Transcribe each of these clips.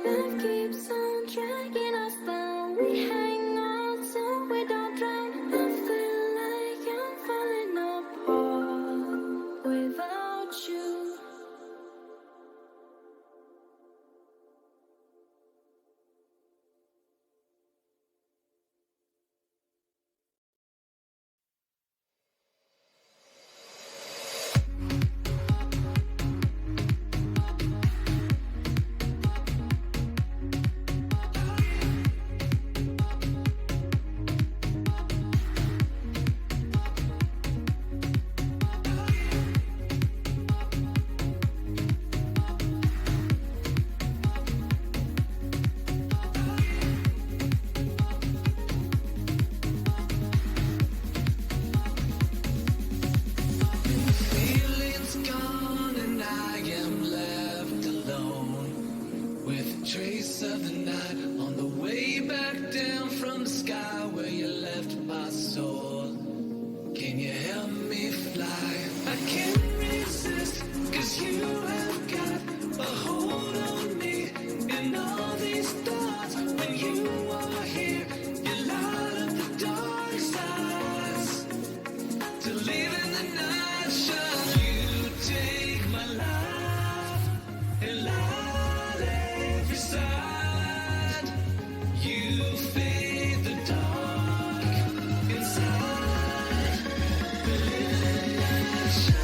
Life keeps on dragging us down. We hang on so we don't drown. I feel like I'm falling apart without you. Trace of the night on the way back down from the sky where you left my soul. Can you help me fly? I can't resist, 'cause you have got a hold on me. And all these thoughts, when you are here, you light up the dark sides to live in the night shine. You take my life and light every side. You fade the dark inside. The living light shines.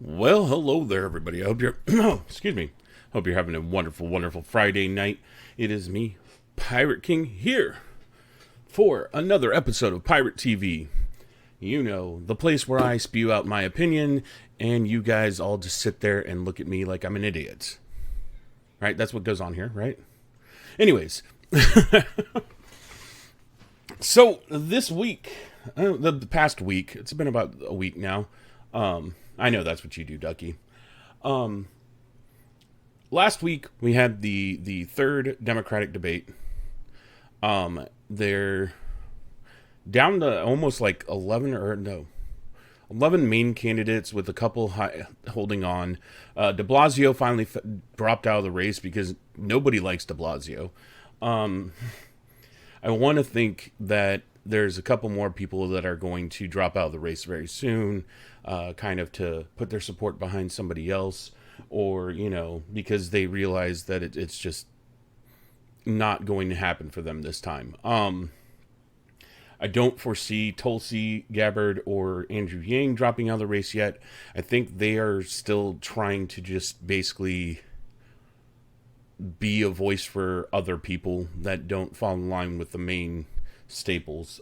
Well, hello there, everybody. I hope you're, excuse me, hope you're having a wonderful, wonderful Friday night. It is me, PieRatKing, here for another episode of PieRat TV. You know, the place where I spew out my opinion, and you guys all just sit there and look at me like I'm an idiot. Right? That's what goes on here, right? Anyways, so this week, the past week, it's been about a week now. I know that's what you do, Ducky. Last week we had the third Democratic debate. They're down to almost like 11 main candidates with a couple holding on. De Blasio finally dropped out of the race because nobody likes De Blasio. I want to think that there's a couple more people that are going to drop out of the race very soon, kind of to put their support behind somebody else, or, you know, because they realize that it's just not going to happen for them this time. I don't foresee Tulsi Gabbard or Andrew Yang dropping out of the race yet. I think they are still trying to just basically be a voice for other people that don't fall in line with the main staples.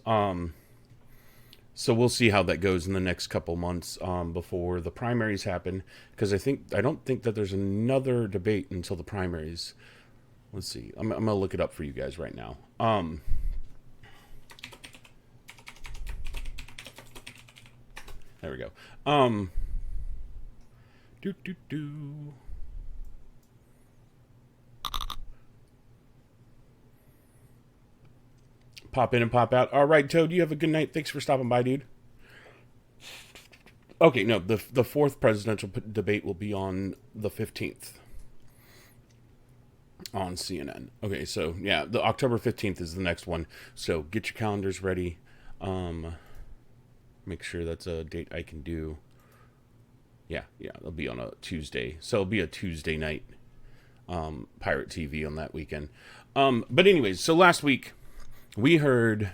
So we'll see how that goes in the next couple months before the primaries happen, because I don't think that there's another debate until the primaries. Let's see. I'm gonna look it up for you guys right now. There we go. Pop in and pop out. All right, Toad, you have a good night. Thanks for stopping by, dude. Okay, no, the fourth presidential debate will be on the 15th on CNN. Okay, so yeah, the October 15th is the next one. So get your calendars ready. Make sure that's a date I can do. Yeah, it'll be on a Tuesday. So it'll be a Tuesday night PieRat TV on that weekend. But anyways, so last week we heard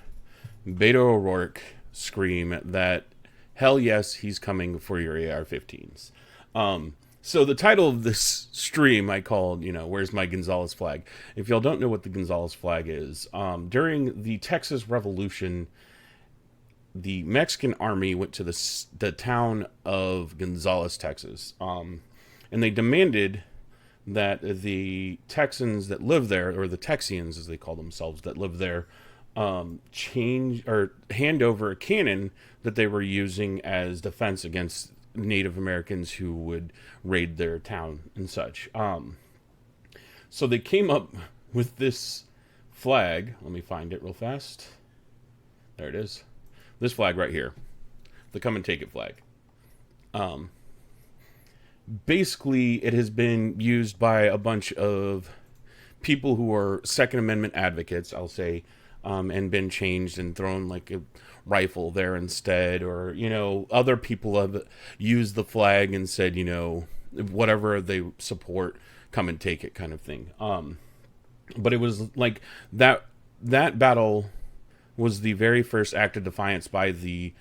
Beto O'Rourke scream that hell yes, he's coming for your AR-15s. So the title of this stream I called, where's my Gonzales flag? If y'all don't know what the Gonzales flag is, during the Texas Revolution, the Mexican army went to the town of Gonzales, Texas, and they demanded that the Texans that live there, or the Texians as they call themselves that live there, change or hand over a cannon that they were using as defense against Native Americans who would raid their town and such. So they came up with this flag. Let me find it real fast. There it is. This flag right here. The come and take it flag. Basically, it has been used by a bunch of people who are Second Amendment advocates, I'll say, and been changed and thrown like a rifle there instead, or other people have used the flag and said whatever they support, come and take it kind of thing. But it was like that battle was the very first act of defiance by the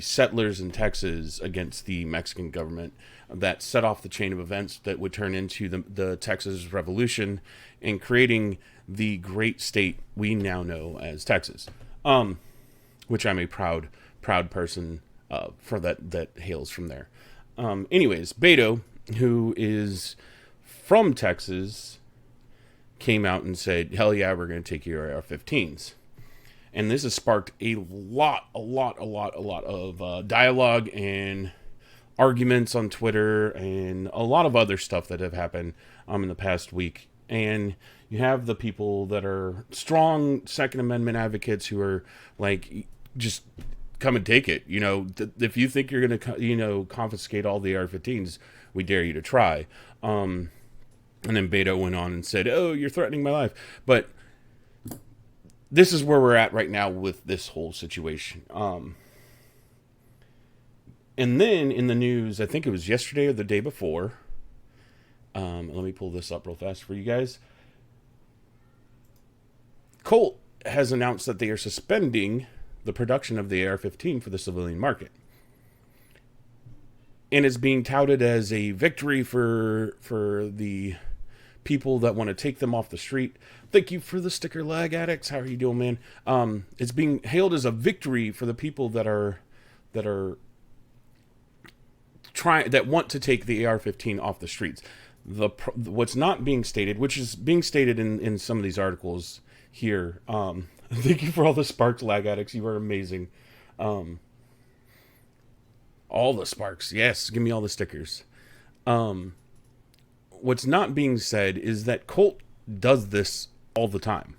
settlers in Texas against the Mexican government that set off the chain of events that would turn into the Texas Revolution and creating the great state we now know as Texas. Which I'm a proud person for that hails from there. Anyways, Beto, who is from Texas, came out and said, hell yeah, we're going to take your AR-15s. And this has sparked a lot of dialogue and arguments on Twitter and a lot of other stuff that have happened in the past week. And you have the people that are strong Second Amendment advocates who are like, just come and take it. If you think you're going to, confiscate all the AR-15s, we dare you to try. And then Beto went on and said, oh, you're threatening my life. But this is where we're at right now with this whole situation. And then in the news, I think it was yesterday or the day before. Let me pull this up real fast for you guys. Colt has announced that they are suspending the production of the AR-15 for the civilian market. And it's being touted as a victory for the people that want to take them off the street. Thank you for the sticker, lag addicts. How are you doing, man? It's being hailed as a victory for the people that want to take the AR-15 off the streets. What's not being stated, which is being stated in some of these articles here. Thank you for all the sparks, lag addicts. You are amazing. All the sparks. Yes, give me all the stickers. What's not being said is that Colt does this all the time.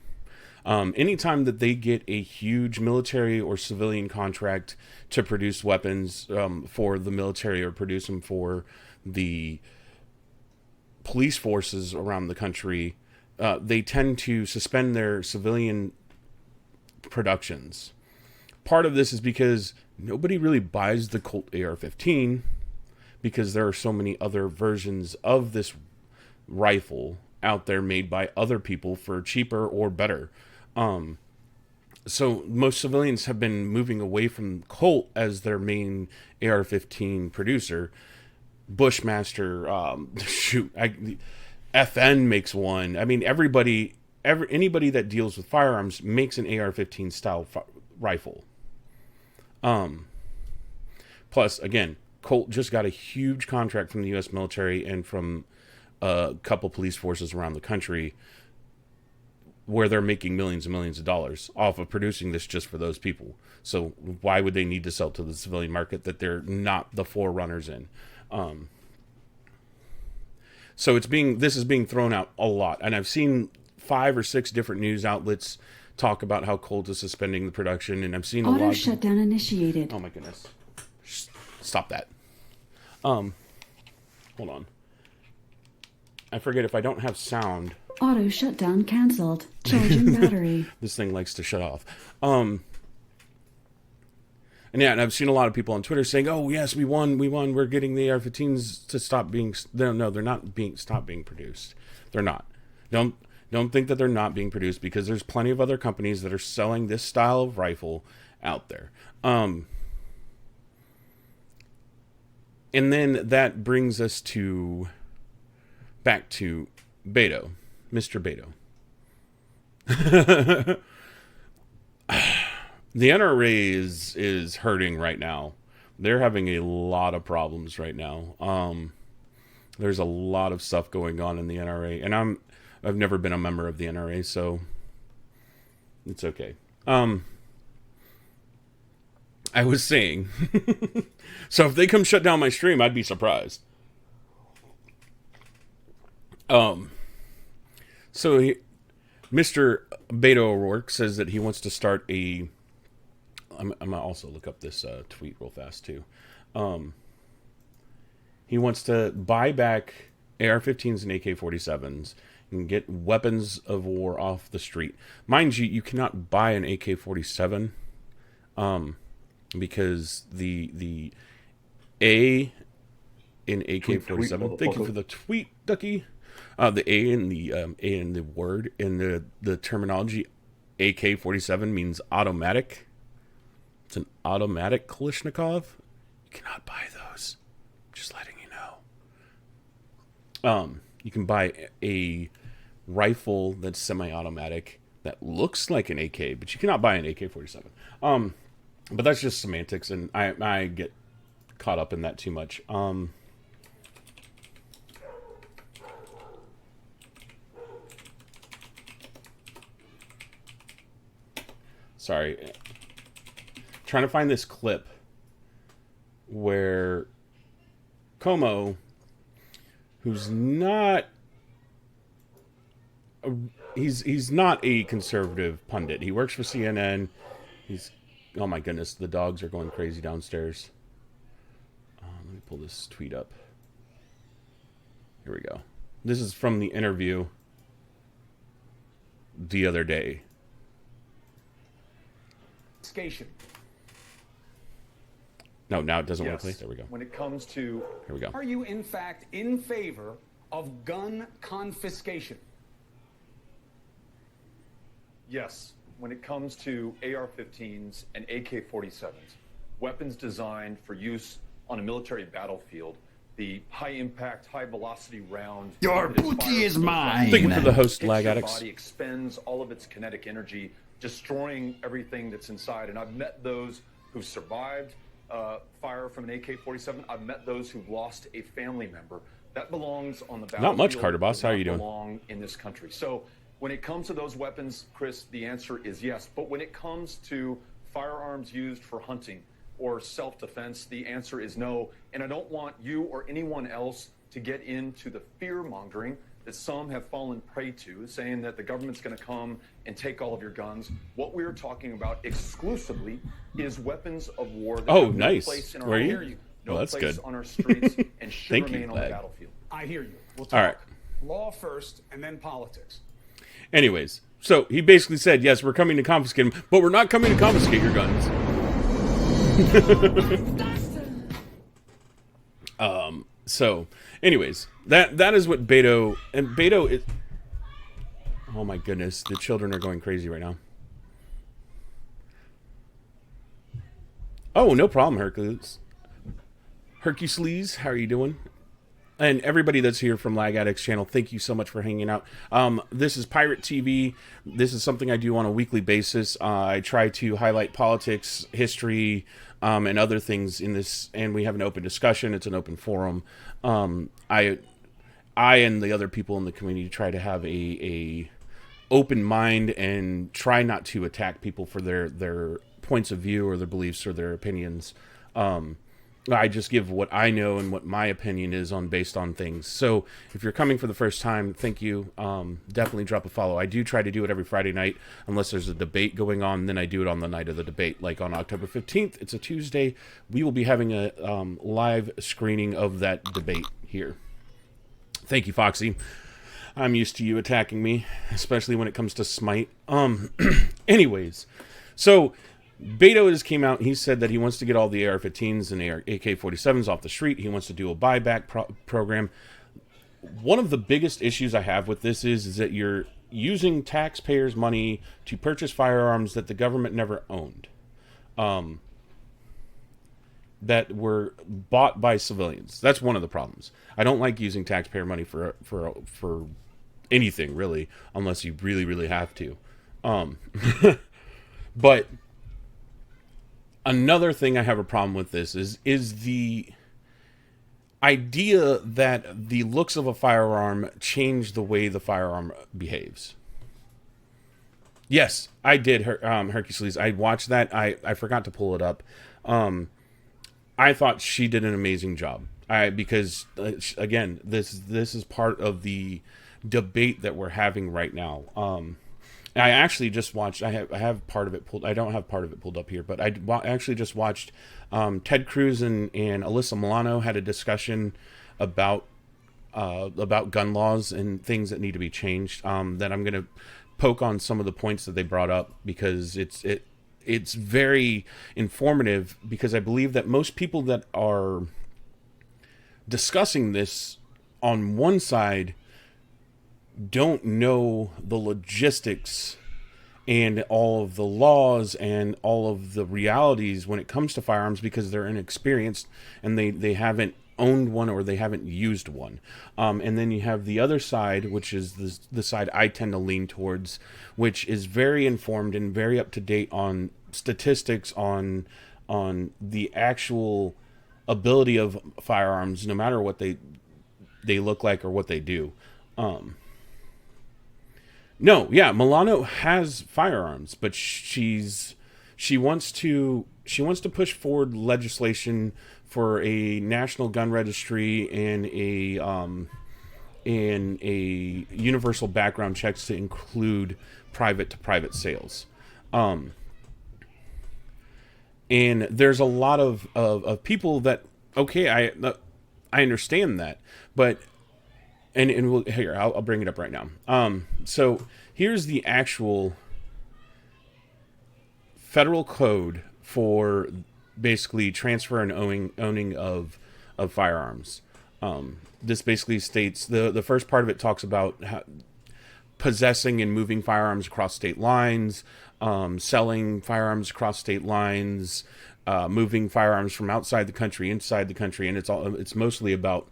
Anytime that they get a huge military or civilian contract to produce weapons for the military or produce them for the police forces around the country, they tend to suspend their civilian productions. Part of this is because nobody really buys the Colt AR-15 because there are so many other versions of this rifle out there made by other people for cheaper or better. So most civilians have been moving away from Colt as their main AR-15 producer. Bushmaster, FN makes one. I mean, anybody that deals with firearms makes an AR-15 style rifle. Plus, again, Colt just got a huge contract from the U.S. military and from a couple police forces around the country where they're making millions and millions of dollars off of producing this just for those people. So why would they need to sell to the civilian market that they're not the forerunners in? So this is being thrown out a lot. And I've seen 5 or 6 different news outlets talk about how Colt is suspending the production. And I've seen a lot. Auto shutdown initiated. Oh my goodness. Stop that. Hold on. I forget if I don't have sound. Auto shutdown canceled. Charging battery. This thing likes to shut off. And yeah, and I've seen a lot of people on Twitter saying, "Oh yes, we won. We're getting the AR-15s to stop being." No, they're not being stop being produced. They're not. Don't think that they're not being produced, because there's plenty of other companies that are selling this style of rifle out there. And then that brings us back to Beto, Mr. Beto. The NRA is hurting right now. They're having a lot of problems right now. There's a lot of stuff going on in the NRA, and I've never been a member of the NRA, so it's okay. I was saying, so if they come shut down my stream, I'd be surprised. So Mr. Beto O'Rourke says that he wants to start a. I'm gonna also look up this tweet real fast too. He wants to buy back AR-15s and AK-47s and get weapons of war off the street. Mind you, you cannot buy an AK-47 because the A in AK-47. Thank you for the tweet, Ducky. The A in the word in the terminology AK-47 means automatic. It's an automatic Kalashnikov. You cannot buy those. Just letting you know. You can buy a rifle that's semi-automatic that looks like an AK, but you cannot buy an AK-47. But that's just semantics, and I get caught up in that too much. Sorry. Trying to find this clip where Como, who's not he's not a conservative pundit. He works for CNN. Oh my goodness, the dogs are going crazy downstairs. Let me pull this tweet up. Here we go. This is from the interview the other day. No, now it doesn't want to play. There we go. When it comes to... Here we go. Are you, in fact, in favor of gun confiscation? Yes. When it comes to AR-15s and AK-47s, weapons designed for use on a military battlefield, the high-impact, high-velocity round... Your booty is mine! Thank you for the host, Lag Addicts. Your body expends all of its kinetic energy, destroying everything that's inside. And I've met those who've survived fire from an AK-47. I've met those who've lost a family member. That belongs on the battlefield. Not much, Carter Boss. How are you doing? Belong in this country. So when it comes to those weapons, Chris, the answer is yes. But when it comes to firearms used for hunting or self-defense, the answer is no. And I don't want you or anyone else to get into the fear-mongering that some have fallen prey to, saying that the government's going to come and take all of your guns. What we're talking about exclusively is weapons of war that have no place in our country, no place on our streets, and should remain on the battlefield. I hear you. We'll talk. All right. Law first, and then politics. Anyways, so he basically said, yes, we're coming to confiscate them, but we're not coming to confiscate your guns. So, anyways, that is what Beto... And Beto is... Oh my goodness, the children are going crazy right now. Oh, no problem, Hercules. Hercules, how are you doing? And everybody that's here from Lag Addicts channel, thank you so much for hanging out. This is PieRat TV. This is something I do on a weekly basis. I try to highlight politics, history, and other things in this, and we have an open discussion. It's an open forum. I and the other people in the community try to have a open mind and try not to attack people for their points of view or their beliefs or their opinions. I just give what I know and what my opinion is based on things. So if you're coming for the first time, thank you. Definitely drop a follow. I do try to do it every Friday night, unless there's a debate going on. Then I do it on the night of the debate, like on October 15th. It's a Tuesday. We will be having a live screening of that debate here. Thank you, Foxy. I'm used to you attacking me, especially when it comes to Smite. Anyways, so Beto just came out. He said that he wants to get all the AR-15s and AK-47s off the street. He wants to do a buyback program. One of the biggest issues I have with this is that you're using taxpayers' money to purchase firearms that the government never owned, that were bought by civilians. That's one of the problems. I don't like using taxpayer money for anything, really, unless you really, really have to. But another thing I have a problem with this is the idea that the looks of a firearm change the way the firearm behaves. Yes, I did, Hercules. I watched that. I forgot to pull it up. I thought she did an amazing job. Because again, this is part of the debate that we're having right now. I actually just watched. I have part of it pulled. I don't have part of it pulled up here, but I actually just watched. Ted Cruz and Alyssa Milano had a discussion about gun laws and things that need to be changed. That I'm going to poke on some of the points that they brought up, because it's very informative, because I believe that most people that are discussing this on one side don't know the logistics and all of the laws and all of the realities when it comes to firearms, because they're inexperienced and they haven't owned one or they haven't used one. And then you have the other side, which is the side I tend to lean towards, which is very informed and very up to date on statistics on the actual ability of firearms, no matter what they look like or what they do. No, yeah, Milano has firearms, but she wants to push forward legislation for a national gun registry and a universal background checks to include private to private sales. And there's a lot of people that, okay, I understand that, but and here I'll bring it up right now. So here's the actual federal code for basically transfer and owning of firearms. This basically states, the first part of it talks about possessing and moving firearms across state lines, selling firearms across state lines, moving firearms from outside the country, inside the country, and it's mostly about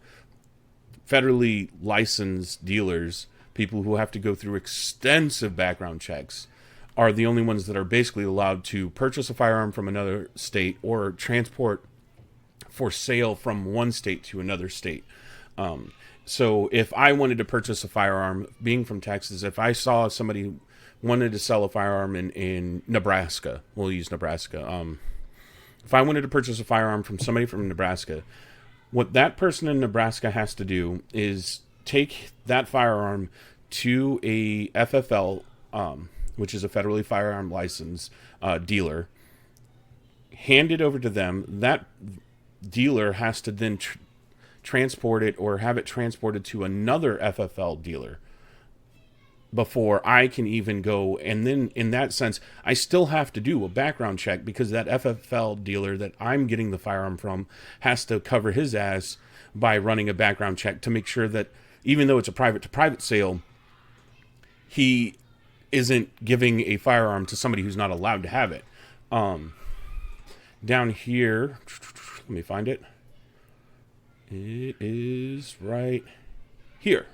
federally licensed dealers, people who have to go through extensive background checks, are the only ones that are basically allowed to purchase a firearm from another state or transport for sale from one state to another state. So if I wanted to purchase a firearm, being from Texas, if I saw somebody wanted to sell a firearm in Nebraska, we'll use Nebraska. If I wanted to purchase a firearm from somebody from Nebraska, what that person in Nebraska has to do is take that firearm to a FFL, which is a federally firearm license dealer, hand it over to them. That dealer has to then transport it or have it transported to another FFL dealer before I can even go. And then in that sense, I still have to do a background check, because that FFL dealer that I'm getting the firearm from has to cover his ass by running a background check to make sure that even though it's a private to private sale, he isn't giving a firearm to somebody who's not allowed to have it. Down here, let me find it. It is right here.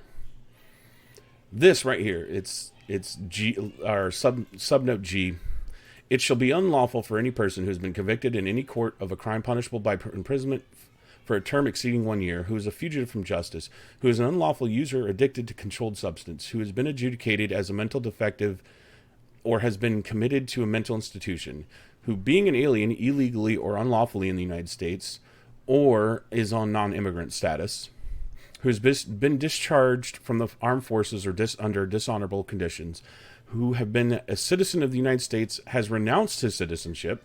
This right here, it's G, or subnote G. It shall be unlawful for any person who has been convicted in any court of a crime punishable by imprisonment for a term exceeding 1 year, who is a fugitive from justice, who is an unlawful user addicted to controlled substance, who has been adjudicated as a mental defective or has been committed to a mental institution, who, being an alien illegally or unlawfully in the United States, or is on non-immigrant status, who has been discharged from the armed forces or under dishonorable conditions, who have been a citizen of the United States, has renounced his citizenship,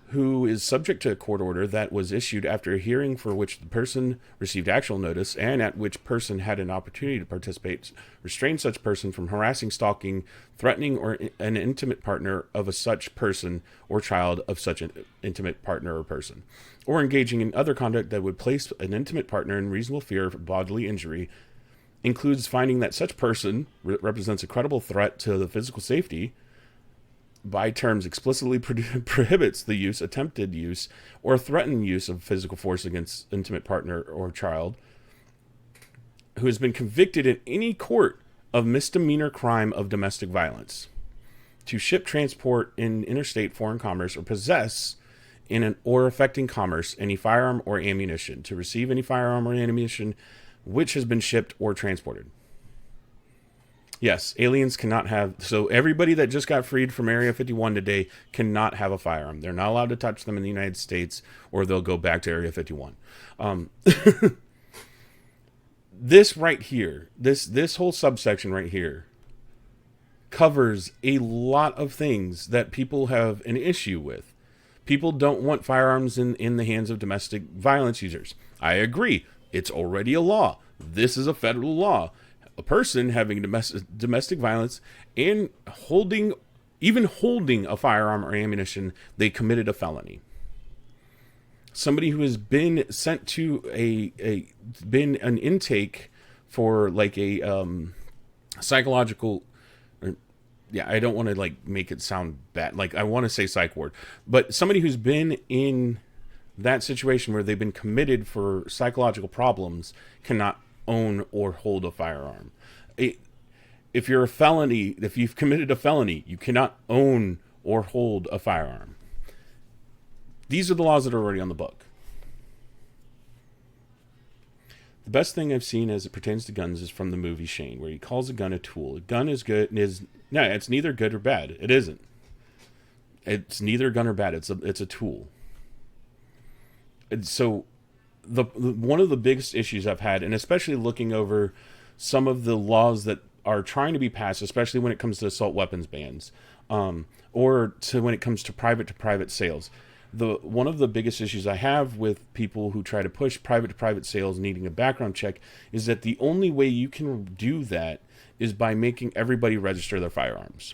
who is subject to a court order that was issued after a hearing for which the person received actual notice and at which person had an opportunity to participate, restrain such person from harassing, stalking, threatening, or an intimate partner of a such person or child of such an intimate partner or person, or engaging in other conduct that would place an intimate partner in reasonable fear of bodily injury, includes finding that such person represents a credible threat to the physical safety, by terms explicitly prohibits the use, attempted use, or threatened use of physical force against intimate partner or child, who has been convicted in any court of misdemeanor crime of domestic violence, to ship, transport in interstate foreign commerce, or possess in an or affecting commerce any firearm or ammunition, to receive any firearm or ammunition which has been shipped or transported. Yes, aliens cannot have... So everybody that just got freed from Area 51 today cannot have a firearm. They're not allowed to touch them in the United States, or they'll go back to Area 51. This right here, this whole subsection right here, covers a lot of things that people have an issue with. People don't want firearms in the hands of domestic violence users. I agree. It's already a law. This is a federal law. A person having domestic violence and even holding a firearm or ammunition, they committed a felony. Somebody who has been sent to been an intake for like a psychological, I don't want to like make it sound bad. Like I want to say psych ward, but somebody who's been in that situation where they've been committed for psychological problems cannot own or hold a firearm. If you're a felony, if you've committed a felony, you cannot own or hold a firearm. These are the laws that are already on the book. The best thing I've seen as it pertains to guns is from the movie Shane, where he calls a gun a tool. A gun is good and no, it's neither good or bad. It isn't. It's neither gun or bad. It's a tool. And so one of the biggest issues I've had, and especially looking over some of the laws that are trying to be passed, especially when it comes to assault weapons bans, or when it comes to private sales. One of the biggest issues I have with people who try to push private sales needing a background check is that the only way you can do that is by making everybody register their firearms.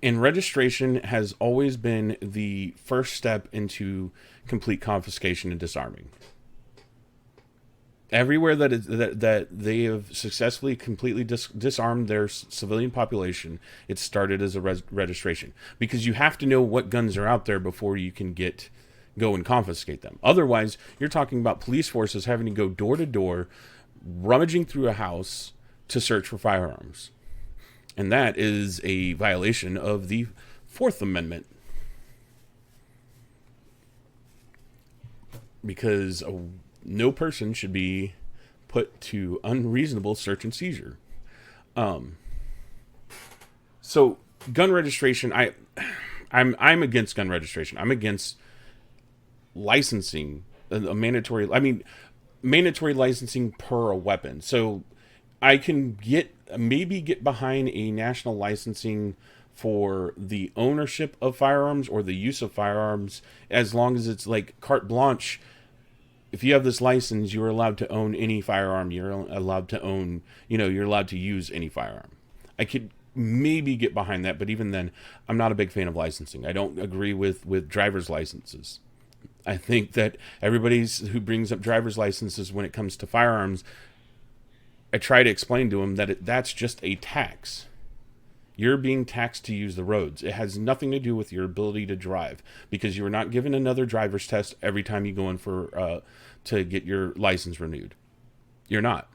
And registration has always been the first step into complete confiscation and disarming. Everywhere that they have successfully completely disarmed their civilian population, it started as a registration. Because you have to know what guns are out there before you can go and confiscate them. Otherwise, you're talking about police forces having to go door to door, rummaging through a house to search for firearms. And that is a violation of the Fourth Amendment. Because no person should be put to unreasonable search and seizure. So gun registration, I'm against gun registration. I'm against licensing, mandatory licensing per a weapon. So I can maybe get behind a national licensing for the ownership of firearms or the use of firearms, as long as it's like carte blanche. If you have this license, you're allowed to own any firearm. You're allowed to own, you're allowed to use any firearm. I could maybe get behind that, but even then, I'm not a big fan of licensing. I don't agree with driver's licenses. I think that everybody who brings up driver's licenses when it comes to firearms, I try to explain to them that that's just a tax. You're being taxed to use the roads. It has nothing to do with your ability to drive, because you are not given another driver's test every time you go in for to get your license renewed. You're not.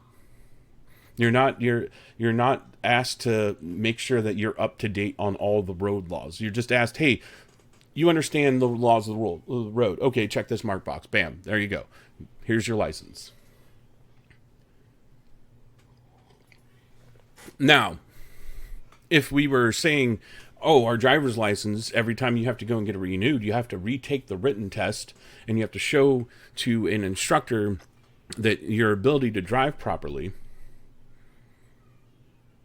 You're not asked to make sure that you're up to date on all the road laws. You're just asked, hey, you understand the laws of the road. Okay, check this mark box. Bam, there you go. Here's your license. Now, if we were saying, oh, our driver's license, every time you have to go and get it renewed, you have to retake the written test, and you have to show to an instructor that your ability to drive properly,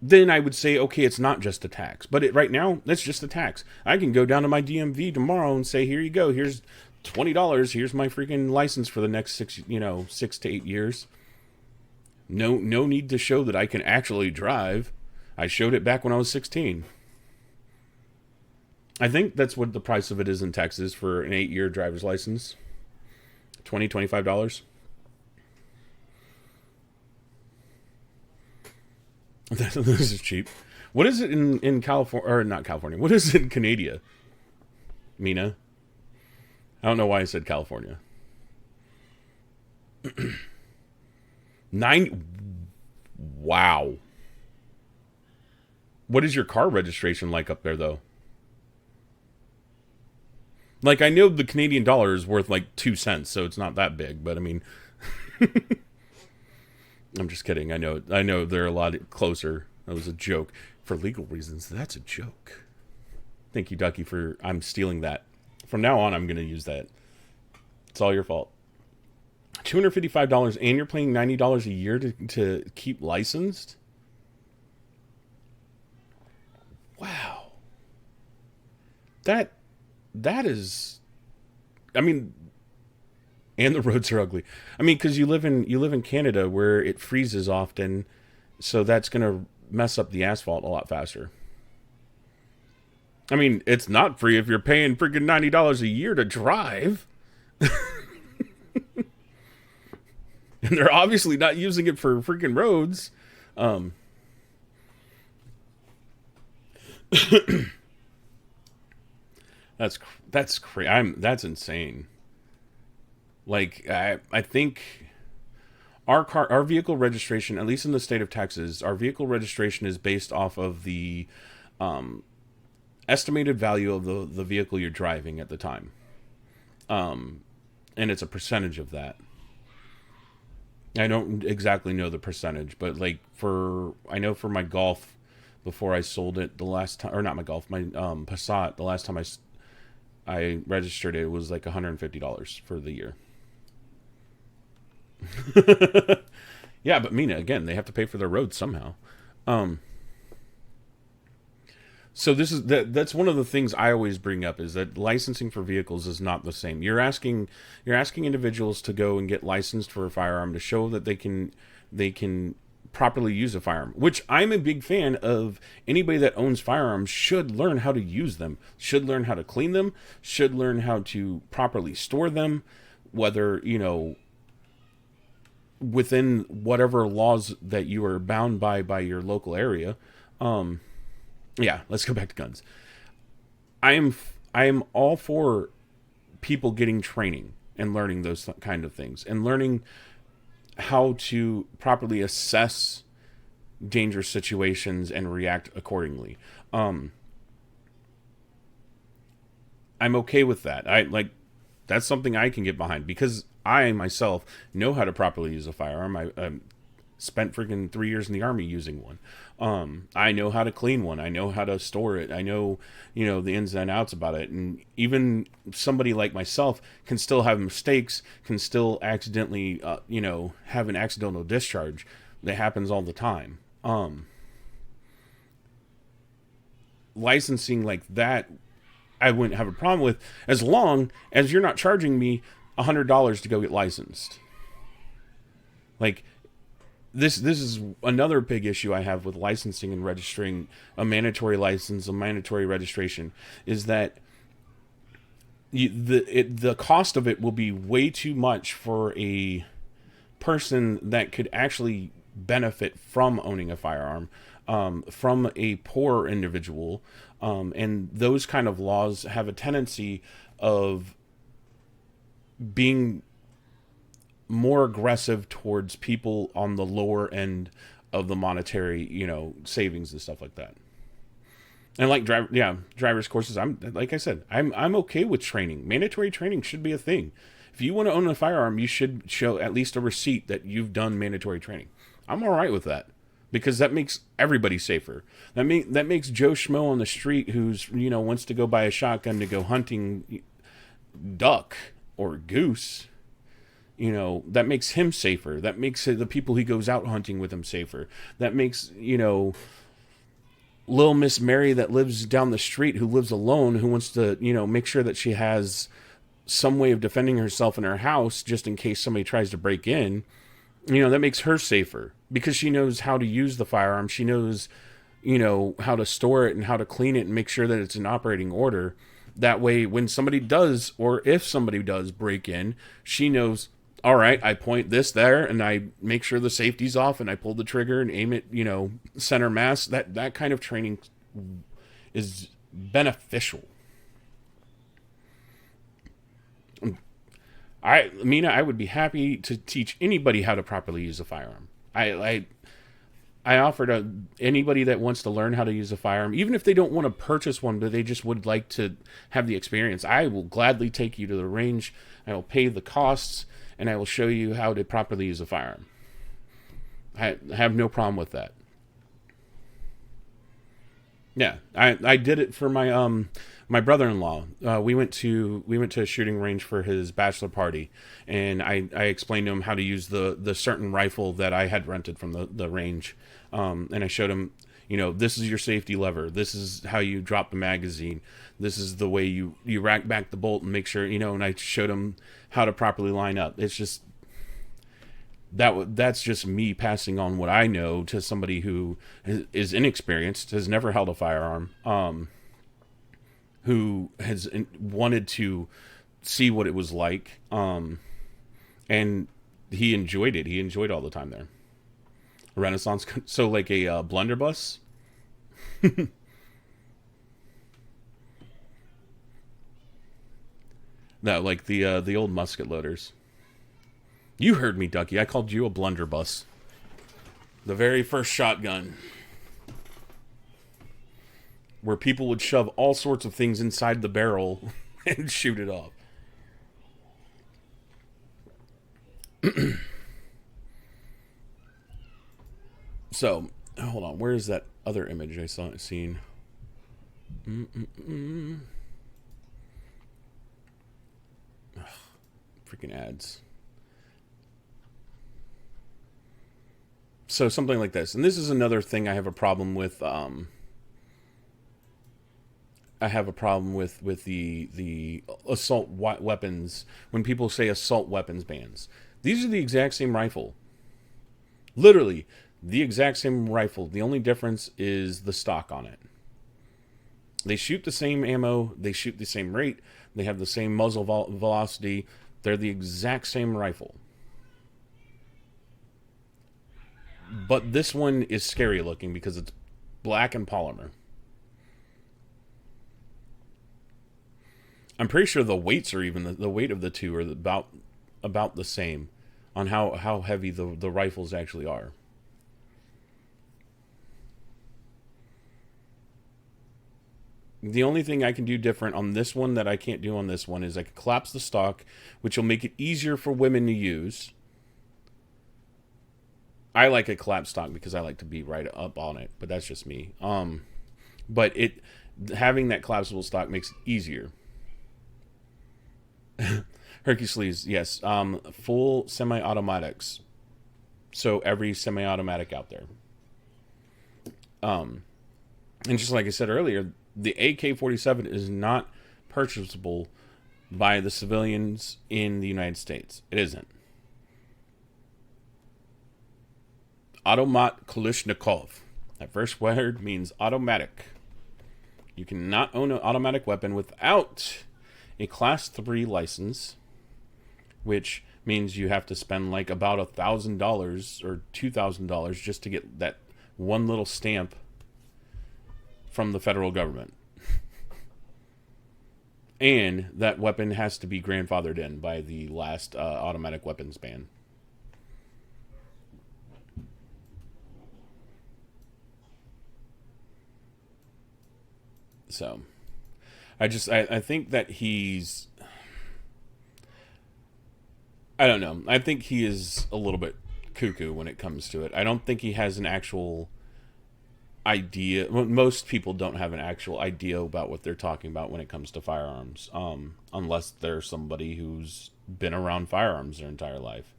then I would say, okay, it's not just a tax. But right now, it's just a tax. I can go down to my DMV tomorrow and say, here you go. Here's $20. Here's my freaking license for the next 6 to 8 years. No need to show that I can actually drive. I showed it back when I was 16. I think that's what the price of it is in Texas for an 8-year driver's license. $25. This is cheap. What is it in California, or not California? What is it in Canada? Mina? I don't know why I said California. 9. Wow. What is your car registration like up there, though? Like, I know the Canadian dollar is worth like 2 cents, so it's not that big, but I mean, I'm just kidding. I know they're a lot closer. That was a joke. For legal reasons, that's a joke. Thank you, Ducky, I'm stealing that. From now on, I'm going to use that. It's all your fault. $255, and you're paying $90 a year to keep licensed? Wow. That is, I mean, and the roads are ugly. I mean, because you live in Canada where it freezes often, so that's going to mess up the asphalt a lot faster. I mean, it's not free if you're paying freaking $90 a year to drive. And they're obviously not using it for freaking roads. That's crazy. That's insane. Like, I think our vehicle registration, at least in the state of Texas, our vehicle registration is based off of the estimated value of the vehicle you're driving at the time. And it's a percentage of that. I don't exactly know the percentage, but like I know for my Golf, before I sold it the last time, or not my Golf, my Passat, the last time I registered it was like $150 for the year. Yeah, but Mina, again, they have to pay for their roads somehow. So that's one of the things I always bring up, is that licensing for vehicles is not the same. You're asking individuals to go and get licensed for a firearm to show that they can properly use a firearm, which I'm a big fan of. Anybody that owns firearms should learn how to use them, should learn how to clean them, should learn how to properly store them, whether, within whatever laws that you are bound by your local area. Yeah, let's go back to guns. I am all for people getting training and learning those kind of things, and learning how to properly assess dangerous situations and react accordingly. I'm okay with that. That's something I can get behind, because I myself know how to properly use a firearm. I spent freaking 3 years in the Army using one. I know how to clean one. I know how to store it. I know, the ins and outs about it. And even somebody like myself can still have mistakes, can still accidentally, have an accidental discharge. That happens all the time. Licensing like that, I wouldn't have a problem with, as long as you're not charging me $100 to go get licensed. Like, This is another big issue I have with licensing and registering a mandatory license, a mandatory registration, is that the cost of it will be way too much for a person that could actually benefit from owning a firearm, from a poor individual, and those kind of laws have a tendency of being more aggressive towards people on the lower end of the monetary, savings and stuff like that. And like driver's courses, I'm okay with training. Mandatory training should be a thing. If you want to own a firearm, you should show at least a receipt that you've done mandatory training. I'm all right with that, because that makes everybody safer. That makes Joe Schmo on the street who's, wants to go buy a shotgun to go hunting duck or goose. That makes him safer. That makes the people he goes out hunting with him safer. That makes, little Miss Mary that lives down the street, who lives alone, who wants to, make sure that she has some way of defending herself in her house just in case somebody tries to break in. That makes her safer because she knows how to use the firearm. She knows, how to store it and how to clean it and make sure that it's in operating order. That way, when somebody does, or if somebody does break in, she knows, all right, I point this there and I make sure the safety's off and I pull the trigger and aim it, center mass. That kind of training is beneficial. Mina, I would be happy to teach anybody how to properly use a firearm. I offer to anybody that wants to learn how to use a firearm, even if they don't want to purchase one, but they just would like to have the experience. I will gladly take you to the range. I will pay the costs, and I will show you how to properly use a firearm. I have no problem with that. Yeah, I did it for my brother-in-law. We went to a shooting range for his bachelor party, and I explained to him how to use the certain rifle that I had rented from the range, and I showed him, this is your safety lever, this is how you drop the magazine, this is the way you rack back the bolt and make sure, and I showed him how to properly line up. It's just that's just me passing on what I know to somebody who is inexperienced, has never held a firearm, who has wanted to see what it was like, and he enjoyed it. He enjoyed all the time there. Renaissance, so like a blunderbuss. No, like the old musket loaders. You heard me, Ducky. I called you a blunderbuss. The very first shotgun, where people would shove all sorts of things inside the barrel and shoot it off. So, hold on. Where is that other image I seen? Ugh, freaking ads. So something like this, and this is another thing I have a problem with. I have a problem with the assault weapons. When people say assault weapons bans, these are the exact same rifle. Literally, the exact same rifle. The only difference is the stock on it. They shoot the same ammo. They shoot the same rate. They have the same muzzle velocity. They're the exact same rifle. But this one is scary looking because it's black and polymer. I'm pretty sure the weights are even the weight of the two are about the same on how heavy the rifles actually are. The only thing I can do different on this one that I can't do on this one is I can collapse the stock, which will make it easier for women to use. I like a collapsed stock because I like to be right up on it, but that's just me. But having that collapsible stock makes it easier. Hercules, yes. Full semi-automatics. So every semi-automatic out there. And just like I said earlier, the AK-47 is not purchasable by the civilians in the United States. It isn't. Automat Kalashnikov. That first word means automatic. You cannot own an automatic weapon without a Class 3 license, which means you have to spend like about $1,000 or $2,000 just to get that one little stamp from the federal government. And that weapon has to be grandfathered in by the last automatic weapons ban. So, I think that he's, I don't know. I think he is a little bit cuckoo when it comes to it. I don't think he has an actual idea. Most people don't have an actual idea about what they're talking about when it comes to firearms, unless they're somebody who's been around firearms their entire life,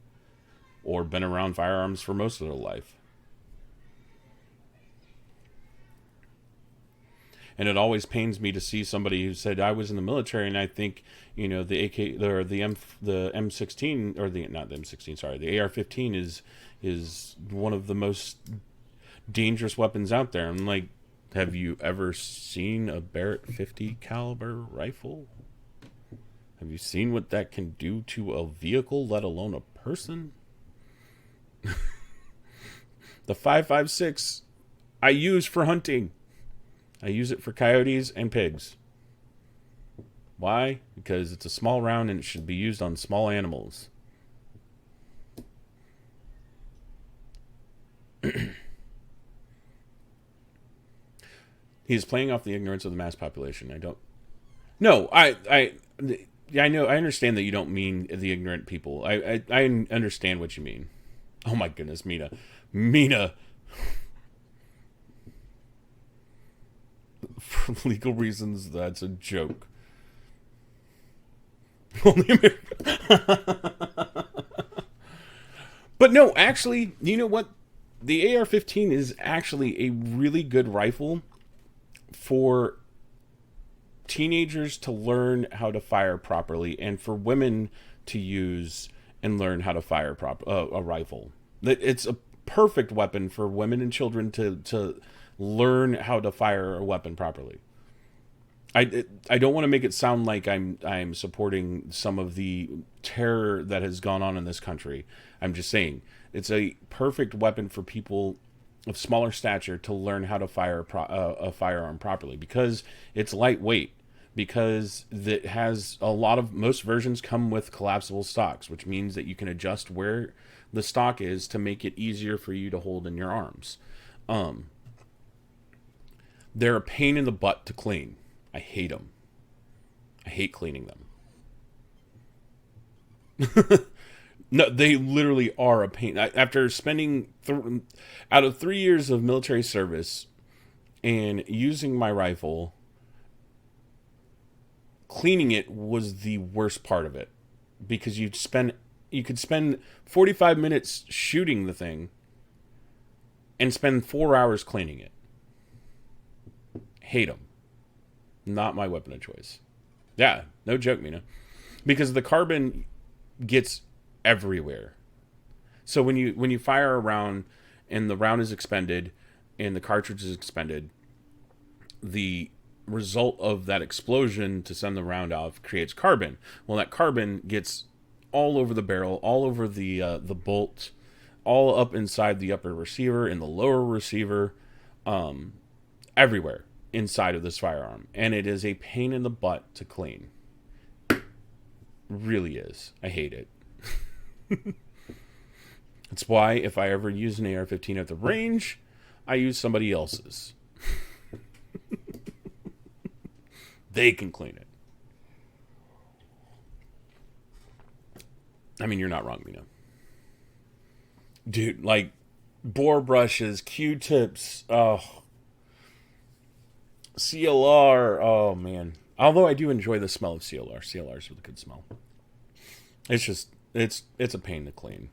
or been around firearms for most of their life. And it always pains me to see somebody who said, I was in the military, and I think, you know, the AK or the M16, or not the M16, sorry, the AR-15 is one of the most dangerous weapons out there. I'm like, have you ever seen a Barrett 50 caliber rifle? Have you seen what that can do to a vehicle, let alone a person? The 5.56 I use for hunting. I use it for coyotes and pigs. Why? Because it's a small round and it should be used on small animals. He's playing off the ignorance of the mass population. I don't. No, I know. I understand that you don't mean the ignorant people. I understand what you mean. Oh my goodness, Mina. For legal reasons, that's a joke. Only America. But no, actually, you know what? The AR-15 is actually a really good rifle for teenagers to learn how to fire properly, and for women to use and learn how to fire a rifle. It's a perfect weapon for women and children to learn how to fire a weapon properly. I don't want to make it sound like I'm supporting some of the terror that has gone on in this country. I'm just saying it's a perfect weapon for people of smaller stature to learn how to fire a firearm properly, because it's lightweight, because it has most versions come with collapsible stocks, which means that you can adjust where the stock is to make it easier for you to hold in your arms. They're a pain in the butt to clean. I hate them. I hate cleaning them. No, they literally are a pain. After spending out of 3 years of military service and using my rifle, cleaning it was the worst part of it, because you could spend 45 minutes shooting the thing and spend 4 hours cleaning it. Hate them. Not my weapon of choice. Yeah, no joke, Mina. Because the carbon gets everywhere. So when you fire a round and the round is expended and the cartridge is expended, the result of that explosion to send the round off creates carbon. Well, that carbon gets all over the barrel, all over the bolt, all up inside the upper receiver and the lower receiver, everywhere inside of this firearm, and it is a pain in the butt to clean. Really is. I hate it. That's why if I ever use an AR-15 at the range, I use somebody else's. They can clean it. I mean, you're not wrong, Mina. Dude, like bore brushes, Q-tips, CLR, oh man. Although I do enjoy the smell of CLR. CLR is a good smell. It's just, it's a pain to clean.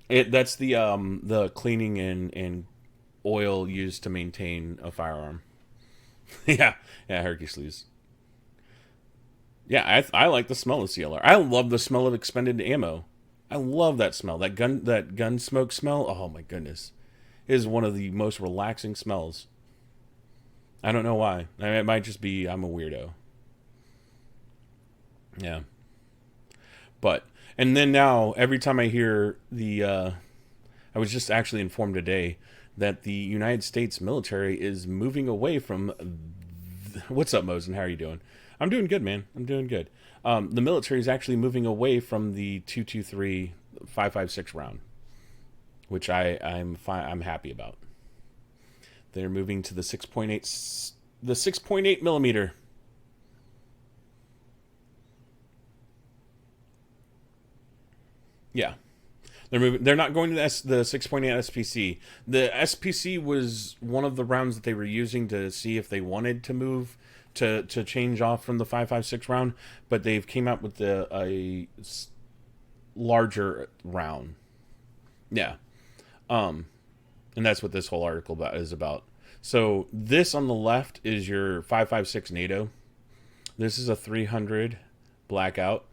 That's the cleaning and oil used to maintain a firearm. yeah, Hercules. Yeah, I like the smell of CLR. I love the smell of expended ammo. I love that smell. That gun smoke smell. Oh my goodness. It is one of the most relaxing smells. I don't know why. I mean, it might just be I'm a weirdo. Yeah. And then now, every time I hear I was just actually informed today that the United States military is moving away from... What's up, Mosen? How are you doing? I'm doing good, man. I'm doing good. The military is actually moving away from the 223 5.56 round, which I'm happy about. They're moving to the 6.8 millimeter. Yeah. They're not going to the 6.8 SPC. The SPC was one of the rounds that they were using to see if they wanted to move to change off from the 5.56 round, but they've came out with a larger round. Yeah. And that's what this whole article is about. So this on the left is your 5.56 NATO. This is a 300 blackout.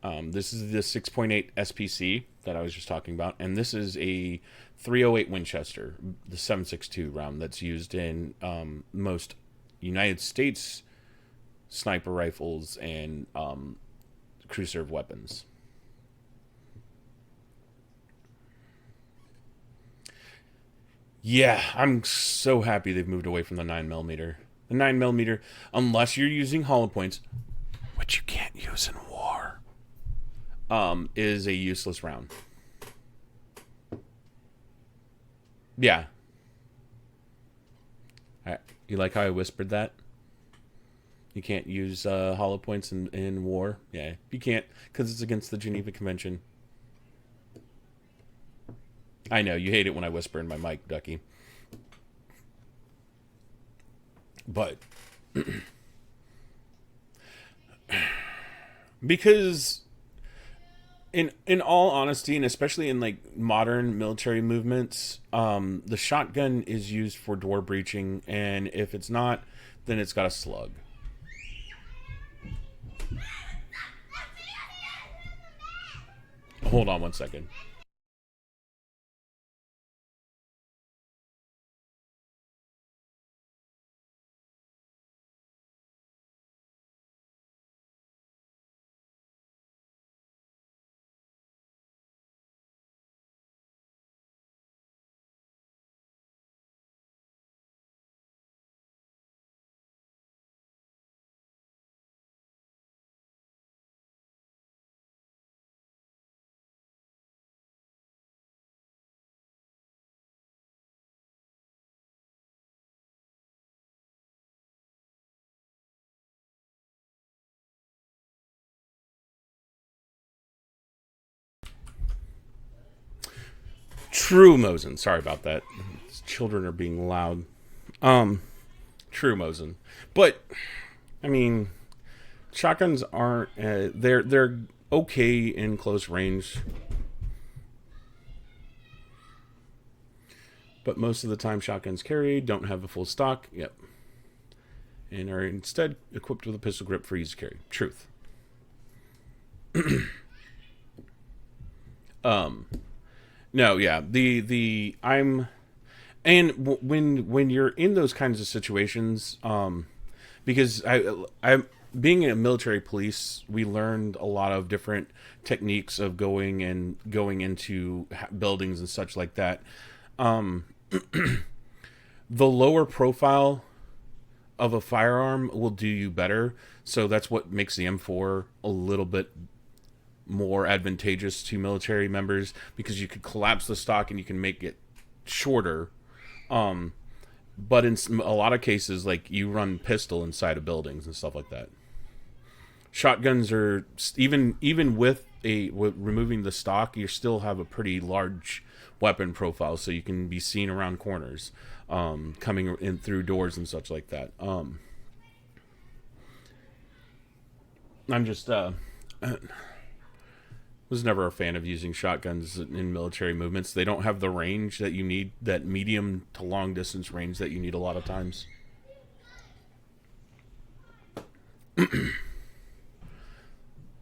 This is the 6.8 SPC that I was just talking about, and this is a 308 Winchester, the 7.62 round that's used in most United States sniper rifles and crew serve weapons. Yeah, I'm so happy they've moved away from the 9mm. The 9mm, unless you're using hollow points, which you can't use in war, is a useless round. Yeah. You like how I whispered that? You can't use hollow points in war? Yeah, you can't, because it's against the Geneva Convention. I know, you hate it when I whisper in my mic, Ducky. But because in all honesty, and especially in like modern military movements, the shotgun is used for door breaching, and if it's not, then it's got a slug. Hold on one second. True, Mosen. Sorry about that. Children are being loud. True, Mosen. But I mean, shotguns aren't. They're okay in close range, but most of the time, shotguns carried don't have a full stock. Yep, and are instead equipped with a pistol grip for easy carry. Truth. No, yeah. When you're in those kinds of situations, because I being a military police, we learned a lot of different techniques of going into buildings and such like that. The lower profile of a firearm will do you better, so that's what makes the M4 a little bit more advantageous to military members, because you could collapse the stock and you can make it shorter. But in a lot of cases, like, you run pistol inside of buildings and stuff like that. Shotguns are even with removing the stock, you still have a pretty large weapon profile, so you can be seen around corners, coming in through doors and such like that. I'm just was never a fan of using shotguns in military movements. They don't have the range that you need, that medium to long distance range that you need a lot of times.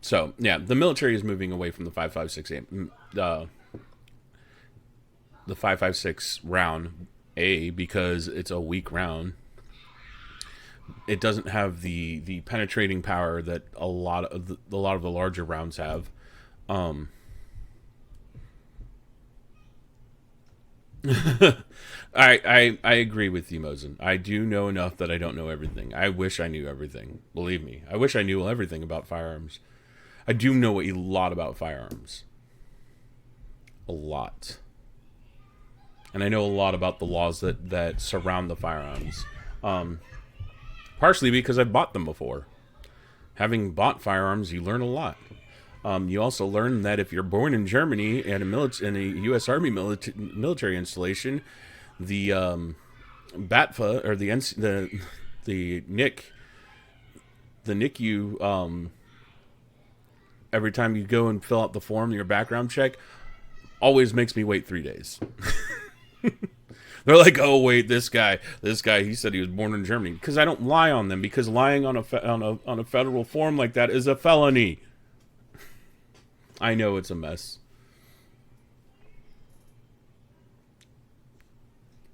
So, yeah, the military is moving away from the 5.56 the 5.56 round, because it's a weak round. It doesn't have the penetrating power that a lot of the larger rounds have. I agree with you, Mosen. I do know enough that I don't know everything. I wish I knew everything. Believe me. I wish I knew everything about firearms. I do know a lot about firearms. A lot. And I know a lot about the laws that surround the firearms. Partially because I've bought them before. Having bought firearms, you learn a lot. You also learn that if you're born in Germany and in a U.S. Army military installation, the BATFA, or the NICU, every time you go and fill out the form, your background check, always makes me wait 3 days. They're like, oh wait, this guy, he said he was born in Germany. Because I don't lie on them, because lying on a federal form like that is a felony. I know it's a mess.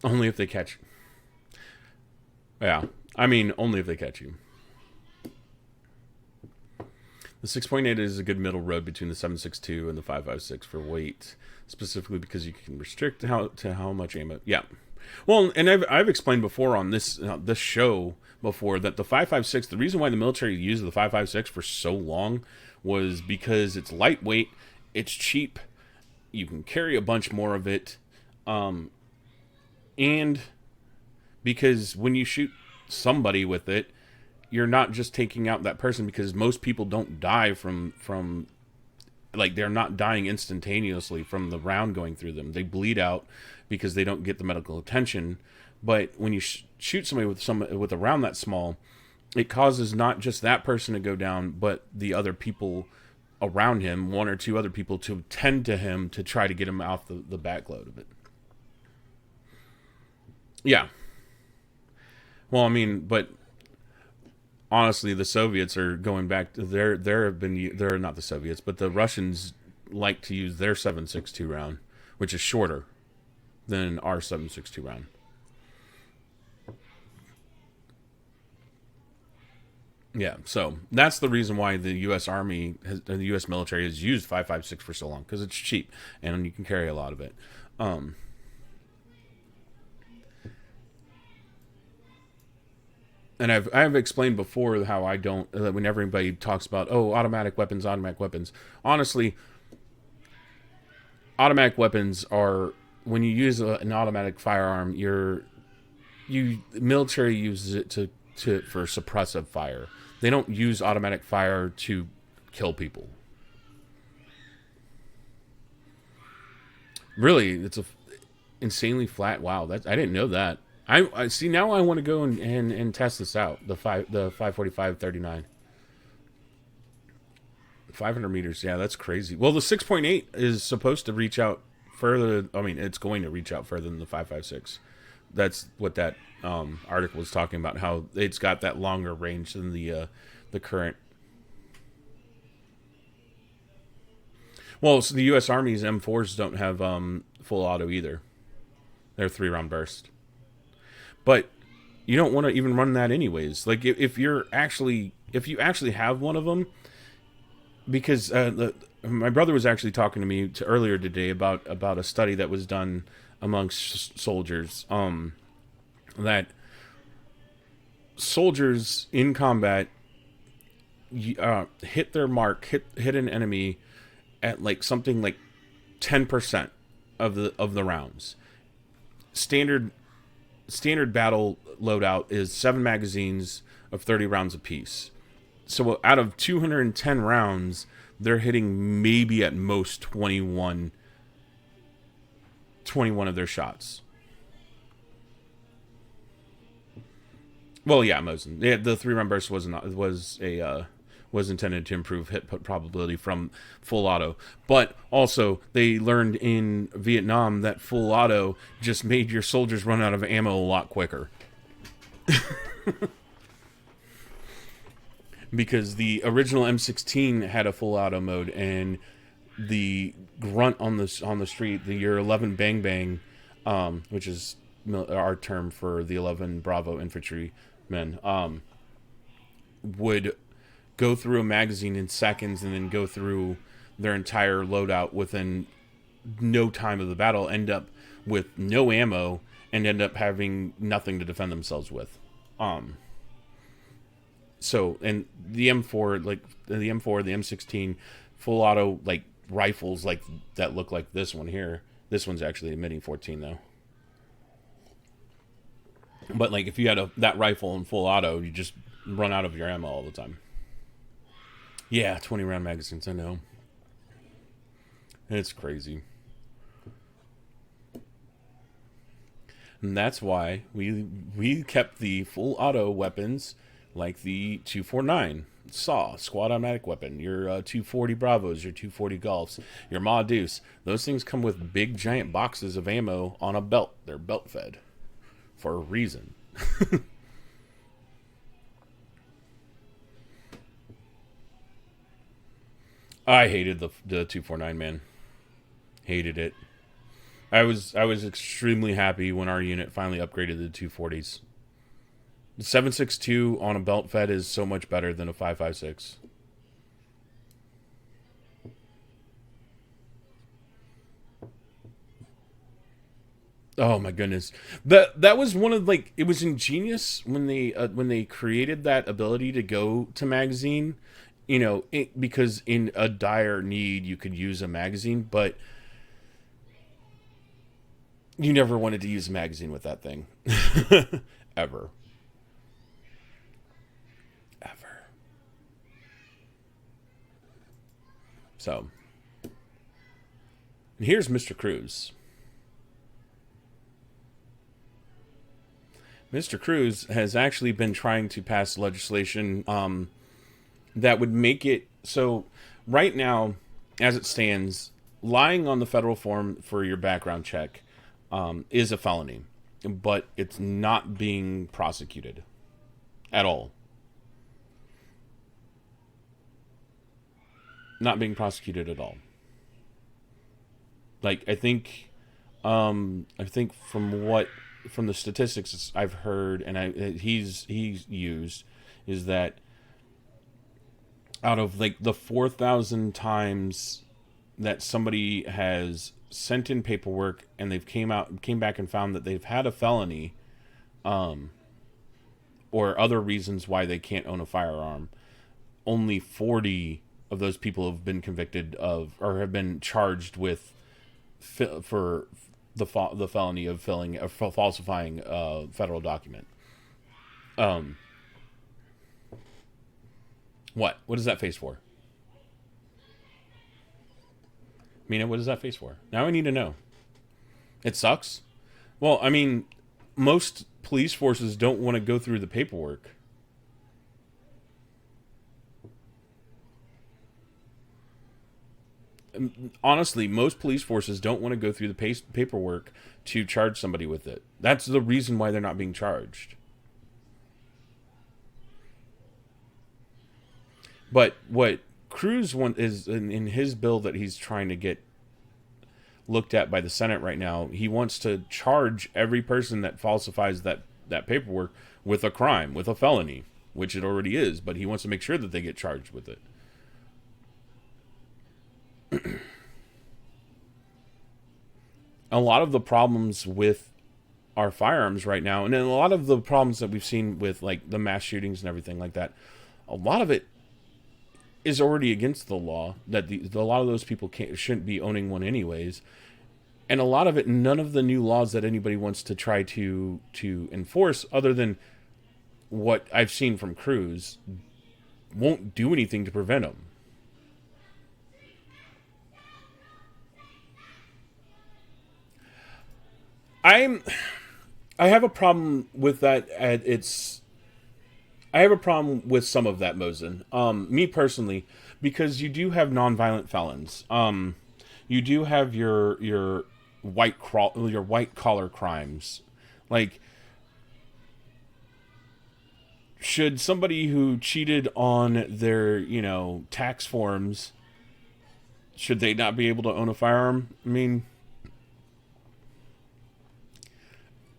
Only if they catch you. Yeah, I mean, only if they catch you. The 6.8 is a good middle road between the 7.62 and the 5.56 for weight, specifically because you can restrict how much ammo. Yeah, well, and I've explained before on this show before that the 5.56, the reason why the military used the 5.56 for so long was because it's lightweight, it's cheap, you can carry a bunch more of it, and because when you shoot somebody with it, you're not just taking out that person, because most people don't die from like, they're not dying instantaneously from the round going through them. They bleed out because they don't get the medical attention. But when you shoot somebody with a round that small, it causes not just that person to go down, but the other people around him, one or two other people, to tend to him to try to get him off the backload of it. Yeah. Well, I mean, but honestly, the Soviets are going back to they're not the Soviets, but the Russians like to use their 7.62 round, which is shorter than our 7.62 round. Yeah, so that's the reason why the U.S. Army the U.S. military has used 5.56 for so long, because it's cheap and you can carry a lot of it. And I've explained before how I don't, when everybody talks about, oh, automatic weapons. Honestly, automatic weapons are, when you use an automatic firearm, military uses it for suppressive fire. They don't use automatic fire to kill people. Really, it's a insanely flat. Wow, I didn't know that. I see, now I want to go and test this out. The 545-39. 500 meters. Yeah, that's crazy. Well, the 6.8 is supposed to reach out further. I mean, it's going to reach out further than the 5.56. That's what that article was talking about, how it's got that longer range than the current. Well, so the U.S. Army's M4s don't have full auto either. They're 3-round burst. But you don't want to even run that anyways. Like, if you actually have one of them, because my brother was actually talking to me earlier today about a study that was done amongst soldiers, that soldiers in combat hit their mark, hit an enemy at like something like 10% of the rounds. Standard battle loadout is 7 magazines of 30 rounds apiece. So out of 210 rounds, they're hitting maybe at most 21 of their shots. Well, yeah, most. Yeah, the 3-round burst was intended to improve hit probability from full auto, but also they learned in Vietnam that full auto just made your soldiers run out of ammo a lot quicker. Because the original M16 had a full auto mode, and the grunt on the street, your 11 bang bang, which is our term for the 11 Bravo infantrymen, would go through a magazine in seconds and then go through their entire loadout within no time of the battle, end up with no ammo, and end up having nothing to defend themselves with. So, and the M4, like the M4, the M16, full auto, like rifles like that look like this one here. This one's actually emitting 14 though. But like if you had that rifle in full auto, you just run out of your ammo all the time. Yeah, 20 round magazines, I know. It's crazy. And that's why we kept the full auto weapons like the 249 SAW, squad automatic weapon, your 240 Bravos, your 240 Golfs, your Ma Deuce. Those things come with big giant boxes of ammo on a belt. They're belt fed for a reason. I hated the 249, man. Hated it. I was extremely happy when our unit finally upgraded to the 240s. The 7.62 on a belt fed is so much better than a 5.56. Oh my goodness, that was one of, like, it was ingenious when they created that ability to go to magazine, you know, because in a dire need you could use a magazine, but you never wanted to use a magazine with that thing. Ever. So, here's Mr. Cruz. Mr. Cruz has actually been trying to pass legislation that would make it so right now, as it stands, lying on the federal form for your background check is a felony, but it's not being prosecuted at all. Not being prosecuted at all. Like, I think from the statistics I've heard and he's used is that out of like the 4,000 times that somebody has sent in paperwork and they've came back and found that they've had a felony, or other reasons why they can't own a firearm, only 40 of those people have been convicted of or have been charged with for the felony of falsifying a federal document. What is that face for? Mina, what is that face for? Now I need to know. It sucks. Well, I mean, most police forces don't want to go through the paperwork. Honestly, most police forces don't want to go through the paperwork to charge somebody with it. That's the reason why they're not being charged. But what Cruz is in his bill that he's trying to get looked at by the Senate right now, he wants to charge every person that falsifies that paperwork with a crime, with a felony, which it already is, but he wants to make sure that they get charged with it. A lot of the problems with our firearms right now, and then a lot of the problems that we've seen with like the mass shootings and everything like that, a lot of it is already against the law. That a lot of those people shouldn't be owning one anyways, and a lot of it, none of the new laws that anybody wants to try to enforce, other than what I've seen from Cruz, won't do anything to prevent them. I have a problem with that. I have a problem with some of that, Mosin. Me personally, because you do have nonviolent felons. You do have your white collar crimes. Like, should somebody who cheated on their, tax forms, should they not be able to own a firearm? I mean,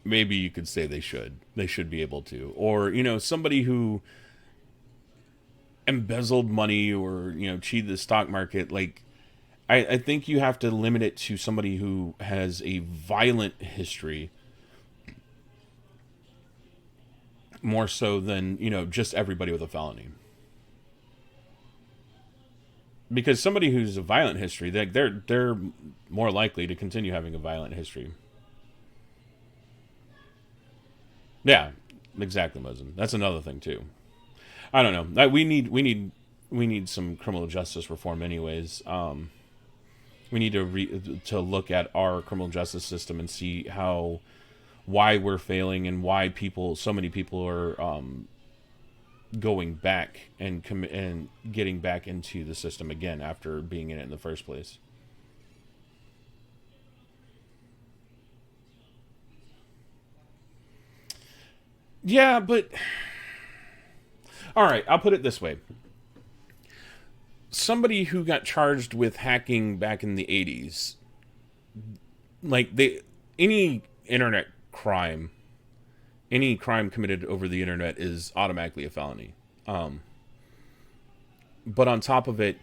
maybe you could say they should. They should be able to. Or, somebody who embezzled money or, cheated the stock market. Like, I think you have to limit it to somebody who has a violent history more so than, just everybody with a felony. Because somebody who's a violent history, they're more likely to continue having a violent history. Yeah, exactly, Muslim. That's another thing too. I don't know. We need some criminal justice reform, anyways. We need to look at our criminal justice system and see why we're failing and why so many people are going back and and getting back into the system again after being in it in the first place. Yeah, but all right, I'll put it this way. Somebody who got charged with hacking back in the 80s, like any internet crime, any crime committed over the internet is automatically a felony. But on top of it,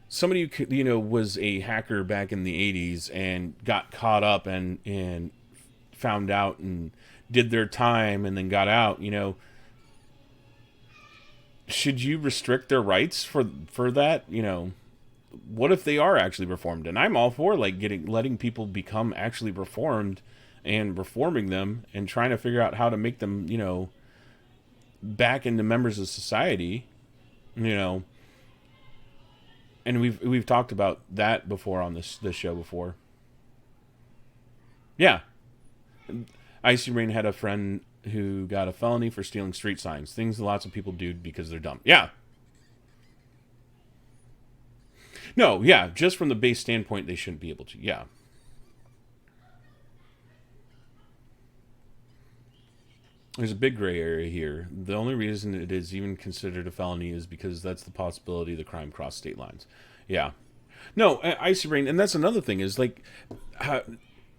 somebody who, you know, was a hacker back in the 80s and got caught up and found out and did their time and then got out, you know, should you restrict their rights for that? You know, what if they are actually reformed? And I'm all for like letting people become actually reformed and reforming them and trying to figure out how to make them, you know, back into members of society, you know. And we've talked about that before on this show before. Yeah. Icy Rain had a friend who got a felony for stealing street signs. Things that lots of people do because they're dumb. Yeah. No, yeah. Just from the base standpoint, they shouldn't be able to. Yeah. There's a big gray area here. The only reason it is even considered a felony is because that's the possibility the crime crossed state lines. Yeah. No, Icy Rain, and that's another thing is like,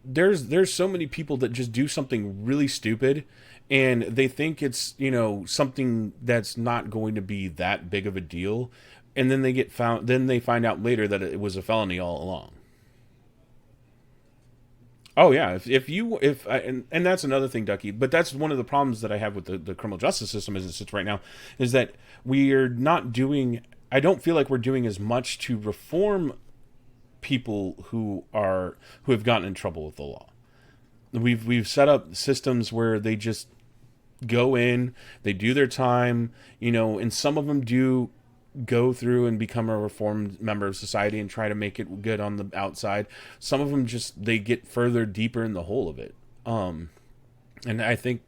there's so many people that just do something really stupid, and they think it's, you know, something that's not going to be that big of a deal, and then they find out later that it was a felony all along. Oh yeah, and that's another thing, Ducky. But that's one of the problems that I have with the criminal justice system as it sits right now, is that we are not doing. I don't feel like we're doing as much to reform people who have gotten in trouble with the law. We've set up systems where they just go in, they do their time, you know, and some of them do go through and become a reformed member of society and try to make it good on the outside. Some of them just, they get further deeper in the hole of it. And I think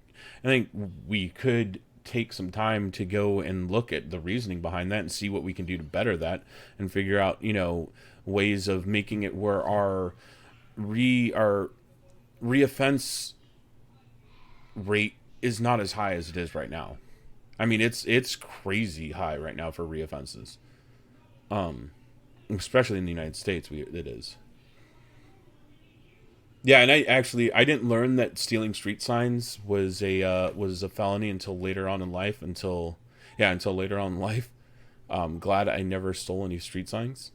we could take some time to go and look at the reasoning behind that and see what we can do to better that and figure out, you know, ways of making it where our reoffense rate is not as high as it is right now. I mean, it's crazy high right now for reoffenses. Especially in the United States, it is. Yeah, and I didn't learn that stealing street signs was a felony until later on in life. Until later on in life. I'm glad I never stole any street signs.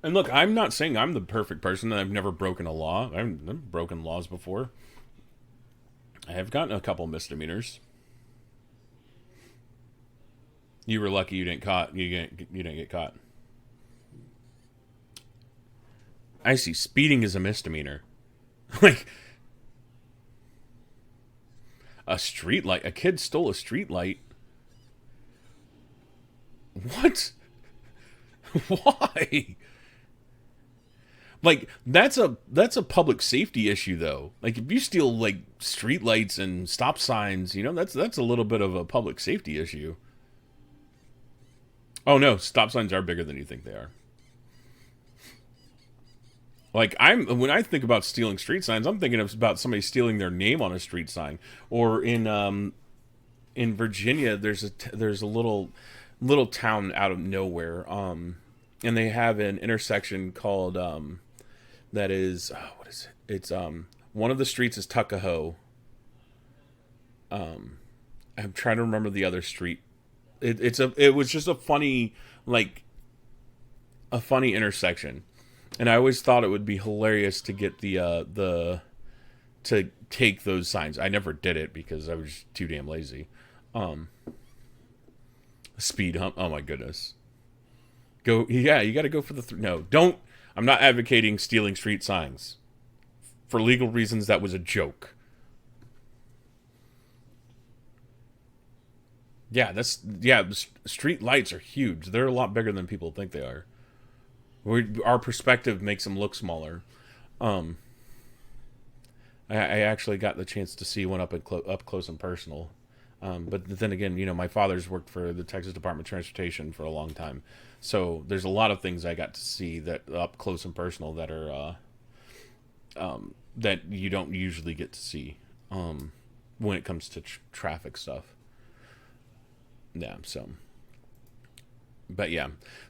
And look, I'm not saying I'm the perfect person. I've never broken a law. I've broken laws before. I have gotten a couple misdemeanors. You were lucky you didn't get caught. I see. Speeding is a misdemeanor. Like a street light. A kid stole a street light. What? Why? Like that's a public safety issue though. Like if you steal like street lights and stop signs, you know, that's a little bit of a public safety issue. Oh no, stop signs are bigger than you think they are. Like when I think about stealing street signs, I'm thinking about somebody stealing their name on a street sign. Or in Virginia, there's a little town out of nowhere, and they have an intersection called that is what is it? It's one of the streets is Tuckahoe. I'm trying to remember the other street. It was just a funny intersection. And I always thought it would be hilarious to get to take those signs. I never did it because I was too damn lazy. Speed hump. Oh my goodness. You got to go for the no. Don't. I'm not advocating stealing street signs. For legal reasons, that was a joke. Street lights are huge. They're a lot bigger than people think they are. Our perspective makes them look smaller. I actually got the chance to see one up close and personal. But then again, my father's worked for the Texas Department of Transportation for a long time, so there's a lot of things I got to see that up close and personal that are that you don't usually get to see when it comes to traffic stuff. Yeah.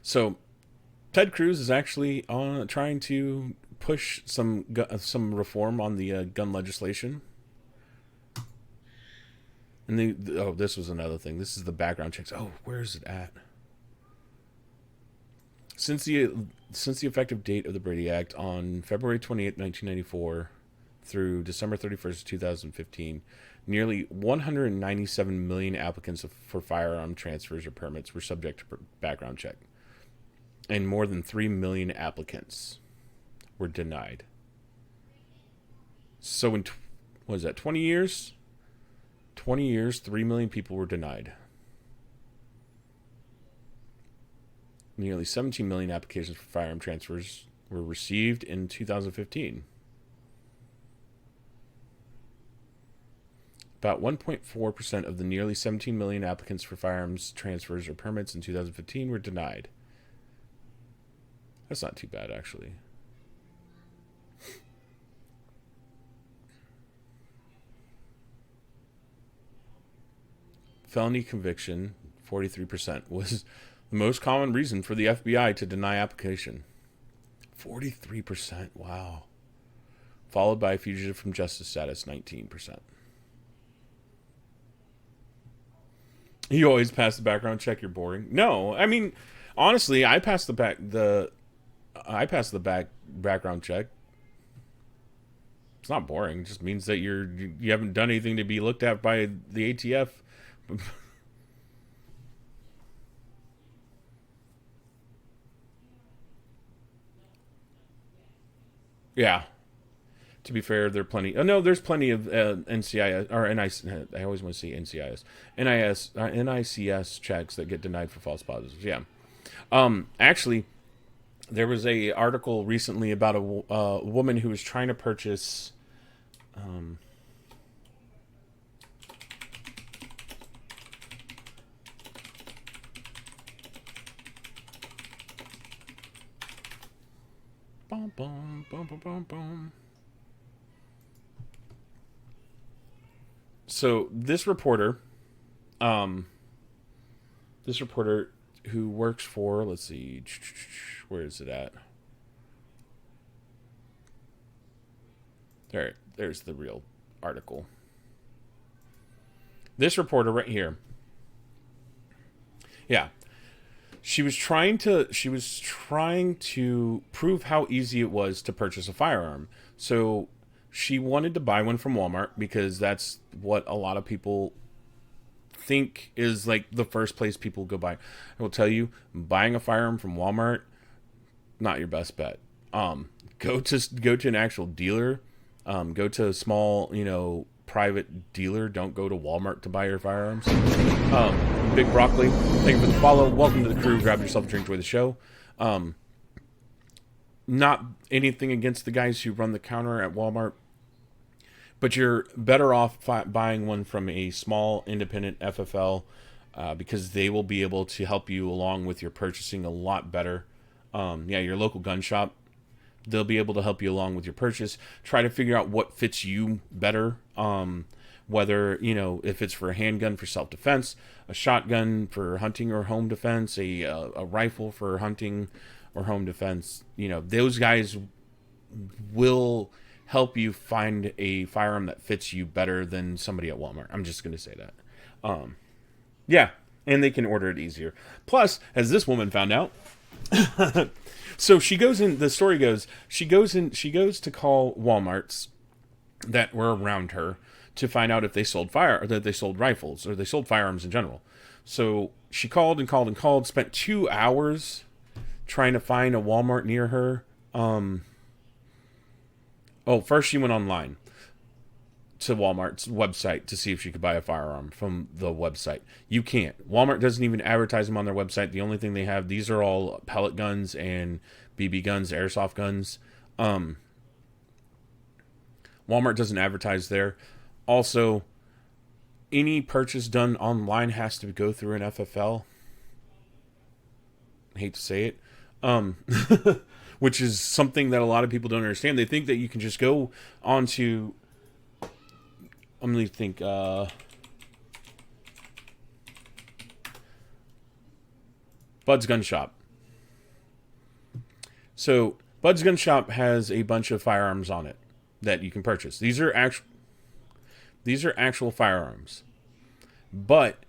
So Ted Cruz is actually trying to push some reform on the gun legislation. And this was another thing. This is the background checks. Oh, where is it at? Since the effective date of the Brady Act on February 28, 1994 through December 31st, 2015, nearly 197 million applicants for firearm transfers or permits were subject to background check. And more than 3 million applicants were denied. So in, 20 years? 20 years, 3 million people were denied. Nearly 17 million applications for firearm transfers were received in 2015. About 1.4% of the nearly 17 million applicants for firearms transfers or permits in 2015 were denied. That's not too bad, actually. Felony conviction, 43%, was the most common reason for the FBI to deny application. 43%, wow. Followed by fugitive from justice status, 19%. You always pass the background check, you're boring. No, I mean, honestly, I passed the background check. It's not boring. It just means that you haven't done anything to be looked at by the ATF. Yeah. To be fair, there's plenty of NCIS or NIC. I always want to say NCIS, NICS checks that get denied for false positives. Yeah. Actually, there was a article recently about a woman who was trying to purchase. Boom, boom, boom, boom, boom, boom. So this reporter who works for, let's see, where is it at? There's the real article. This reporter right here. Yeah. She was trying to prove how easy it was to purchase a firearm. So she wanted to buy one from Walmart because that's what a lot of people think is like the first place people go buy. I will tell you, buying a firearm from Walmart, not your best bet. Go to an actual dealer. Go to a small, private dealer. Don't go to Walmart to buy your firearms. Big Broccoli, thank you for the follow. Welcome to the crew. Grab yourself a drink, enjoy the show. Not anything against the guys who run the counter at Walmart, but you're better off buying one from a small independent FFL because they will be able to help you along with your purchasing a lot better. Your local gun shop, they'll be able to help you along with your purchase. Try to figure out what fits you better. Whether, if it's for a handgun for self-defense, a shotgun for hunting or home defense, a rifle for hunting or home defense, those guys will help you find a firearm that fits you better than somebody at Walmart. I'm just going to say that. And they can order it easier. Plus, as this woman found out, so she goes in, the story goes, she goes to call Walmarts that were around her to find out if they sold that they sold rifles or they sold firearms in general. So she called and called and called, spent 2 hours trying to find a Walmart near her. First she went online to Walmart's website to see if she could buy a firearm from the website. You can't. Walmart doesn't even advertise them on their website. The only thing they have, these are all pellet guns and BB guns, airsoft guns. Walmart doesn't advertise there. Also, any purchase done online has to go through an FFL. I hate to say it. Which is something that a lot of people don't understand. They think that you can just go onto... I'm going to think... Bud's Gun Shop. So, Bud's Gun Shop has a bunch of firearms on it that you can purchase. These are actual firearms. But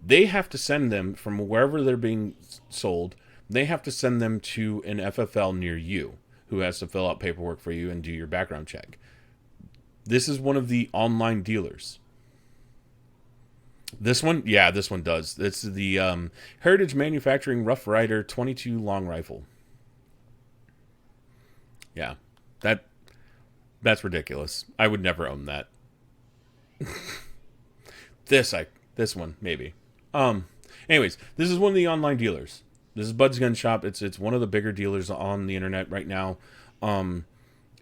they have to send them from wherever they're being sold. They have to send them to an FFL near you, who has to fill out paperwork for you and do your background check. This is one of the online dealers. This one? Yeah, this one does. It's the Heritage Manufacturing Rough Rider 22 long rifle. Yeah, that's ridiculous. I would never own that. This one, maybe. Anyways, this is one of the online dealers. This is Bud's Gun Shop. It's one of the bigger dealers on the internet right now.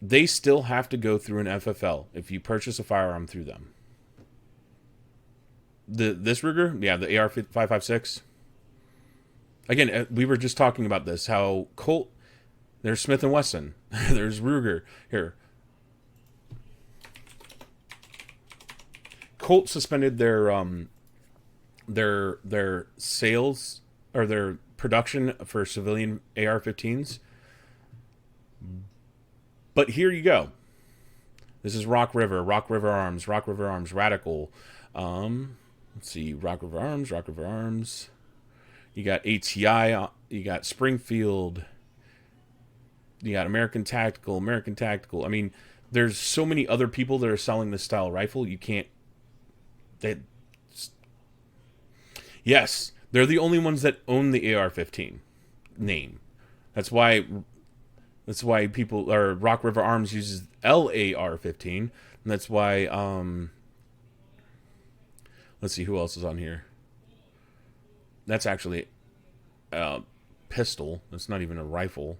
They still have to go through an FFL if you purchase a firearm through them. This Ruger, yeah, the AR-556. Again, we were just talking about this. How Colt, there's Smith & Wesson, there's Ruger here. Colt suspended their sales or their production for civilian AR-15s. But here you go. This is Rock River Arms, Radical. Let's see, Rock River Arms. You got ATI, you got Springfield, you got American Tactical. I mean, there's so many other people that are selling this style rifle. You can't... Yes, they're the only ones that own the AR-15 name. That's why people, or Rock River Arms uses LAR-15, and that's why let's see who else is on here. That's actually a pistol. That's not even a rifle.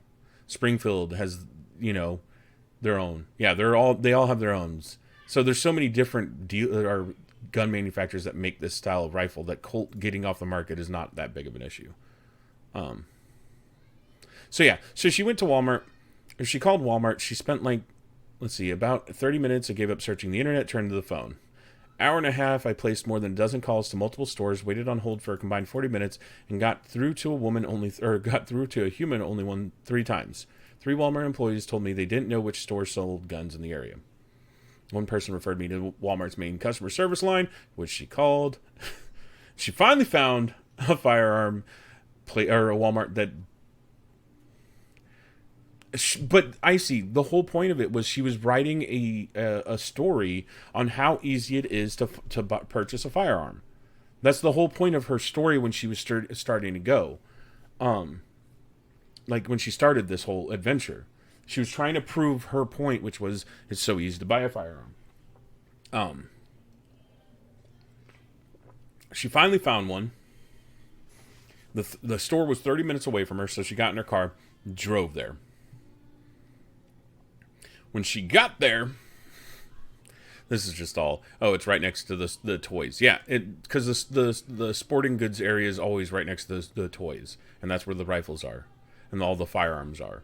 Springfield has, their own. Yeah, they all have their own. So there's so many different gun manufacturers that make this style of rifle that Colt getting off the market is not that big of an issue. So she went to Walmart, or she called Walmart. She spent about 30 minutes. I gave up searching the internet, turned to the phone. Hour and a half, I placed more than a dozen calls to multiple stores, waited on hold for a combined 40 minutes, and got through to a human only 3 times. 3 Walmart employees told me they didn't know which store sold guns in the area. One person referred me to Walmart's main customer service line, which she called. She finally found a firearm or a Walmart that... But I see, the whole point of it was she was writing a story on how easy it is to purchase a firearm. That's the whole point of her story when she was starting to go. When she started this whole adventure. She was trying to prove her point, which was it's so easy to buy a firearm. She finally found one. The store was 30 minutes away from her, so she got in her car, drove there. When she got there, this is just all, it's right next to the toys. Yeah, because the sporting goods area is always right next to the toys, and that's where the rifles are, and all the firearms are.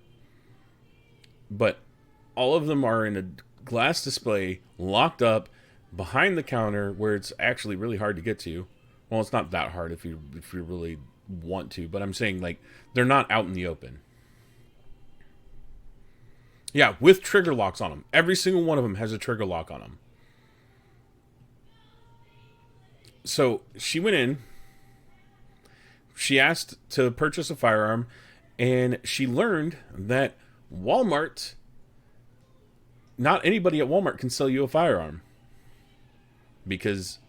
But all of them are in a glass display, locked up, behind the counter, where it's actually really hard to get to. Well, it's not that hard if you really want to, but I'm saying, they're not out in the open. Yeah, with trigger locks on them. Every single one of them has a trigger lock on them. So she went in. She asked to purchase a firearm, and she learned that Walmart, not anybody at Walmart can sell you a firearm, because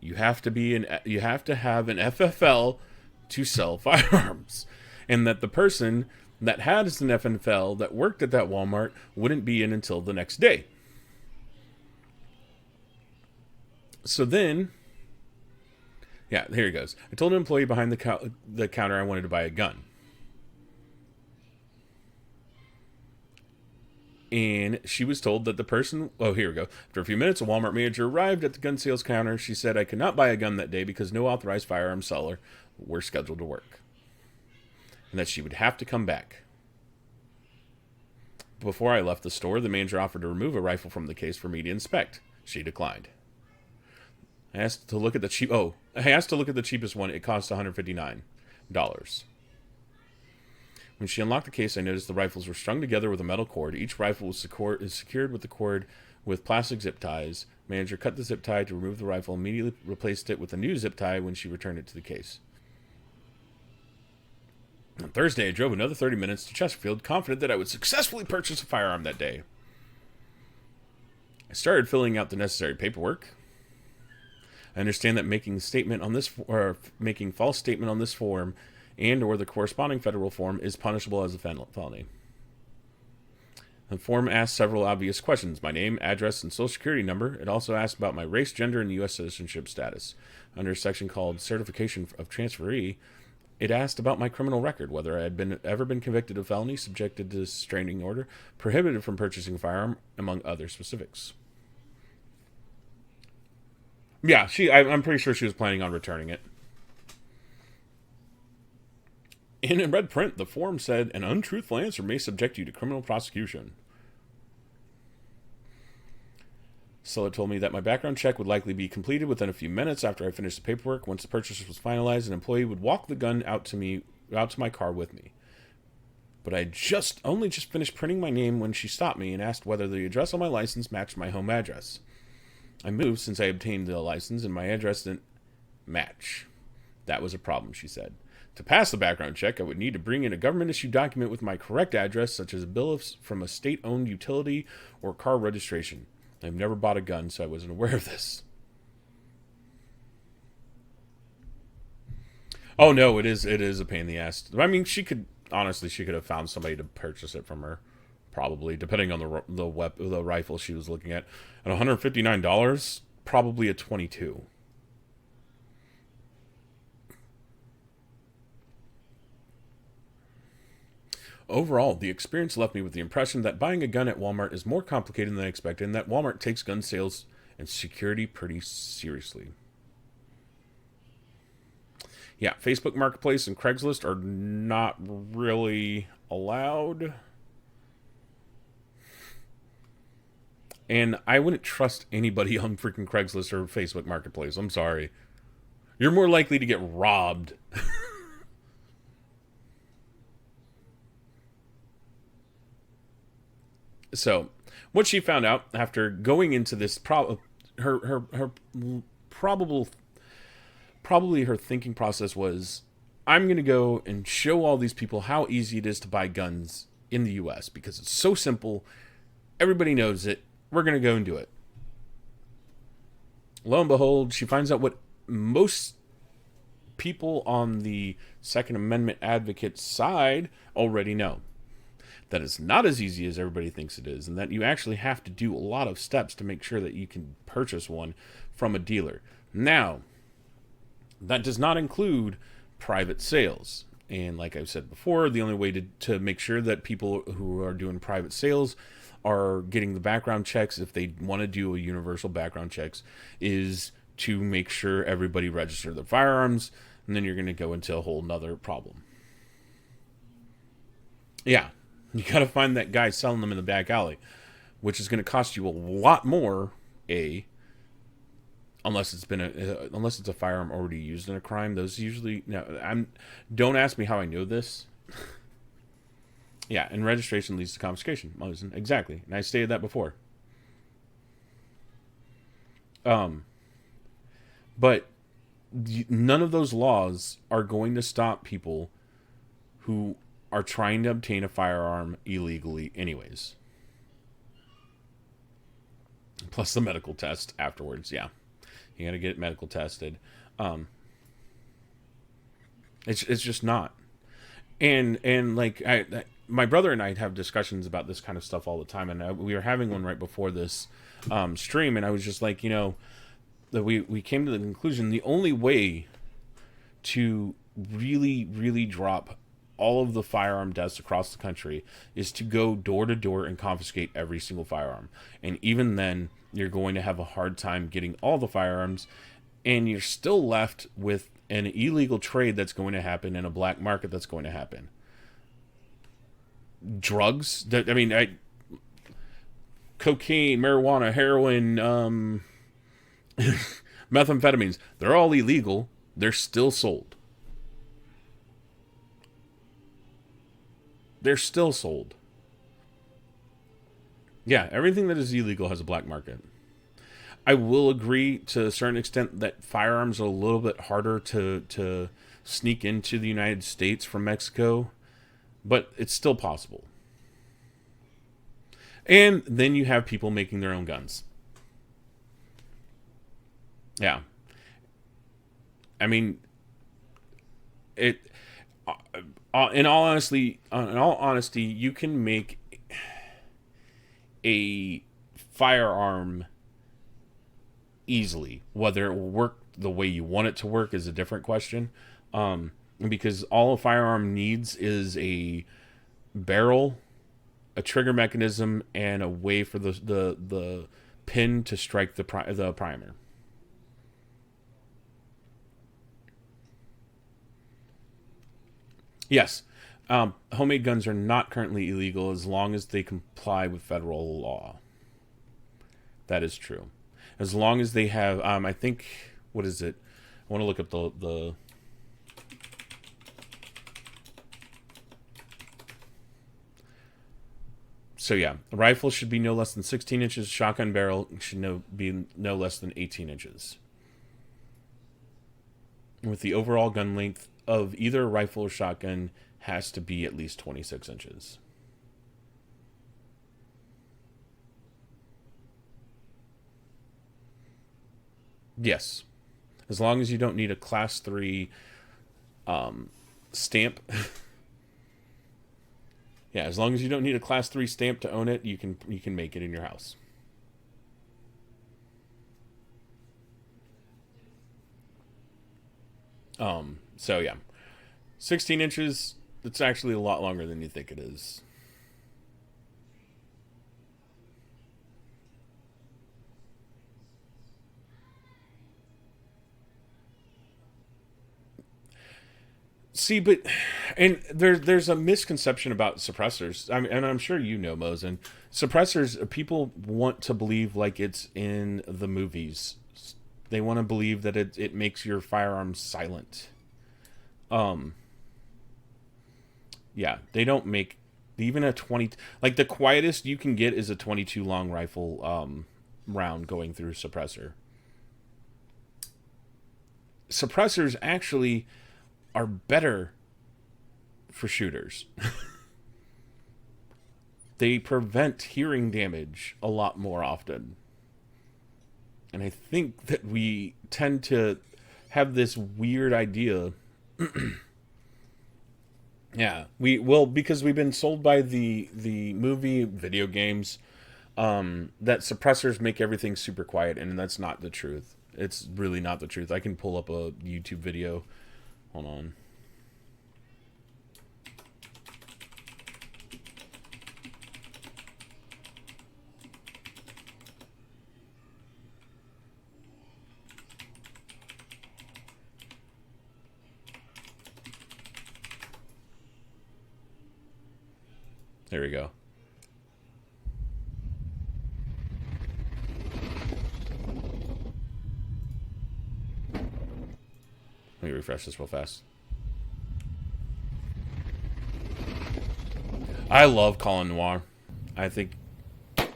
you have to have an FFL to sell firearms, and that the person that had an FFL that worked at that Walmart wouldn't be in until the next day. So then, yeah, here it goes. I told an employee behind the counter I wanted to buy a gun. And she was told that the person, oh, here we go. After a few minutes, a Walmart manager arrived at the gun sales counter. She said I could not buy a gun that day because no authorized firearm seller were scheduled to work. And that she would have to come back. Before I left the store, the manager offered to remove a rifle from the case for me to inspect. She declined. I asked to look at the cheapest one. It cost $159. When she unlocked the case, I noticed the rifles were strung together with a metal cord. Each rifle was secured with the cord with plastic zip ties. Manager cut the zip tie to remove the rifle, immediately replaced it with a new zip tie when she returned it to the case. On Thursday, I drove another 30 minutes to Chesterfield, confident that I would successfully purchase a firearm that day. I started filling out the necessary paperwork. I understand that making false statement on this form and or the corresponding federal form is punishable as a felony. The form asks several obvious questions: my name, address, and social security number. It also asks about my race, gender, and U.S. citizenship status. Under a section called Certification of Transferee, it asked about my criminal record, whether I had ever been convicted of felony, subjected to restraining order, prohibited from purchasing a firearm, among other specifics. Yeah, I'm pretty sure she was planning on returning it. In red print, the form said, an untruthful answer may subject you to criminal prosecution. So it told me that my background check would likely be completed within a few minutes after I finished the paperwork. Once the purchase was finalized, an employee would walk the gun out to my car with me. But I only just finished printing my name when she stopped me and asked whether the address on my license matched my home address. I moved since I obtained the license and my address didn't match. That was a problem, she said. To pass the background check, I would need to bring in a government-issued document with my correct address, such as a bill from a state-owned utility or car registration. I've never bought a gun, so I wasn't aware of this. Oh, no, it is a pain in the ass. I mean, she could have found somebody to purchase it from her, probably, depending on the rifle she was looking at. At $159, probably a 22. Overall, the experience left me with the impression that buying a gun at Walmart is more complicated than I expected, and that Walmart takes gun sales and security pretty seriously. Yeah, Facebook Marketplace and Craigslist are not really allowed. And I wouldn't trust anybody on freaking Craigslist or Facebook Marketplace. I'm sorry. You're more likely to get robbed. So, what she found out after going into this, probably her thinking process was, I'm going to go and show all these people how easy it is to buy guns in the U.S. because it's so simple. Everybody knows it. We're going to go and do it. Lo and behold, she finds out what most people on the Second Amendment advocate side already know. That it's not as easy as everybody thinks it is, and that you actually have to do a lot of steps to make sure that you can purchase one from a dealer. Now, that does not include private sales. And like I've said before, the only way to make sure that people who are doing private sales are getting the background checks, if they want to do a universal background checks, is to make sure everybody register their firearms, and then you're going to go into a whole nother problem. Yeah. You got to find that guy selling them in the back alley, which is going to cost you a lot more. Unless it's a firearm already used in a crime. Those usually don't ask me how I know this. Yeah, and registration leads to confiscation. Exactly, and I stated that before. But none of those laws are going to stop people who are trying to obtain a firearm illegally anyways. Plus the medical test afterwards, yeah. You gotta get it medical tested. It's just not. And like, my brother and I have discussions about this kind of stuff all the time, and we were having one right before this stream, and I was just like, that we came to the conclusion the only way to really, really drop all of the firearm deaths across the country is to go door to door and confiscate every single firearm. And even then, you're going to have a hard time getting all the firearms, and you're still left with an illegal trade that's going to happen and a black market that's going to happen. Drugs, cocaine, marijuana, heroin, methamphetamines, they're all illegal. They're still sold. They're still sold. Yeah, everything that is illegal has a black market. I will agree to a certain extent that firearms are a little bit harder to sneak into the United States from Mexico, but it's still possible. And then you have people making their own guns. Yeah. I mean, in all honesty, you can make a firearm easily. Whether it will work the way you want it to work is a different question. Because all a firearm needs is a barrel, a trigger mechanism, and a way for the pin to strike the primer. Yes, homemade guns are not currently illegal as long as they comply with federal law. That is true. As long as they have, I think, what is it? I want to look up the So yeah, a rifle should be no less than 16 inches. Shotgun barrel should be no less than 18 inches. With the overall gun length of either rifle or shotgun has to be at least 26 inches. Yes. As long as you don't need a class 3 stamp. Yeah, as long as you don't need a class 3 stamp to own it, you can make it in your house. So yeah. 16 inches, it's actually a lot longer than you think it is. See, but and there's a misconception about suppressors. I mean, and I'm sure you know, Mosen. Suppressors, people want to believe like it's in the movies. They want to believe that it makes your firearms silent. Yeah, they don't make even a 20. Like the quietest you can get is a 22 long rifle round going through suppressor. Suppressors actually are better for shooters. They prevent hearing damage a lot more often. And I think that we tend to have this weird idea. Yeah, because we've been sold by the movie, video games, that suppressors make everything super quiet, and that's not the truth. It's really not the truth. I can pull up a YouTube video. Hold on. There we go. Let me refresh this real fast. I love Colin Noir. I think... So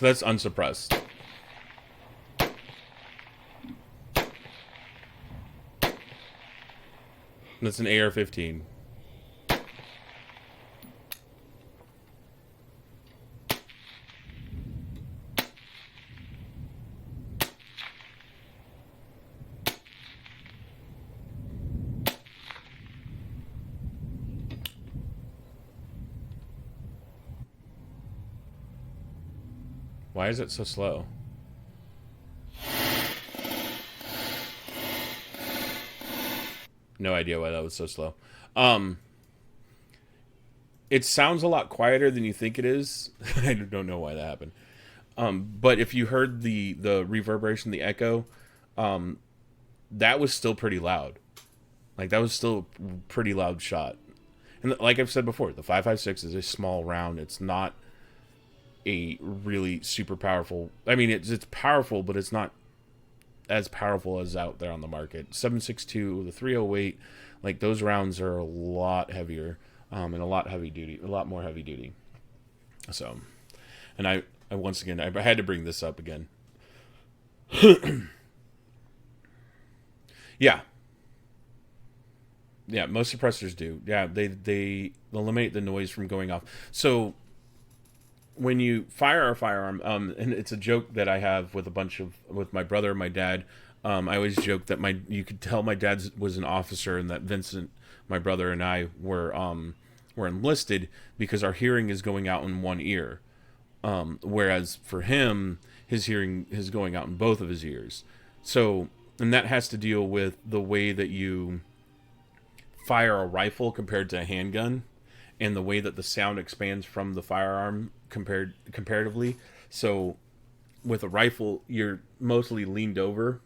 that's unsuppressed. That's an AR-15. Why is it so slow? No idea why that was so slow. It sounds a lot quieter than you think it is. I don't know why that happened. But if you heard the reverberation, the echo, that was still pretty loud. Like, that was still a pretty loud shot. And like I've said before, the 5.56 is a small round. It's not a really super powerful. I mean, it's powerful, but it's not as powerful as out there on the market. 7.62, the 308, like, those rounds are a lot heavier. And a lot more heavy duty. So, and I once again, I had to bring this up again. Yeah, most suppressors do. Yeah, they eliminate the noise from going off. So when you fire a firearm, and it's a joke that I have with with my brother and my dad. I always joke that you could tell my dad was an officer, and that Vincent, my brother, and I were enlisted because our hearing is going out in one ear, whereas for him, his hearing is going out in both of his ears. So, and that has to deal with the way that you fire a rifle compared to a handgun, and the way that the sound expands from the firearm comparatively. So, with a rifle, you're mostly leaned over.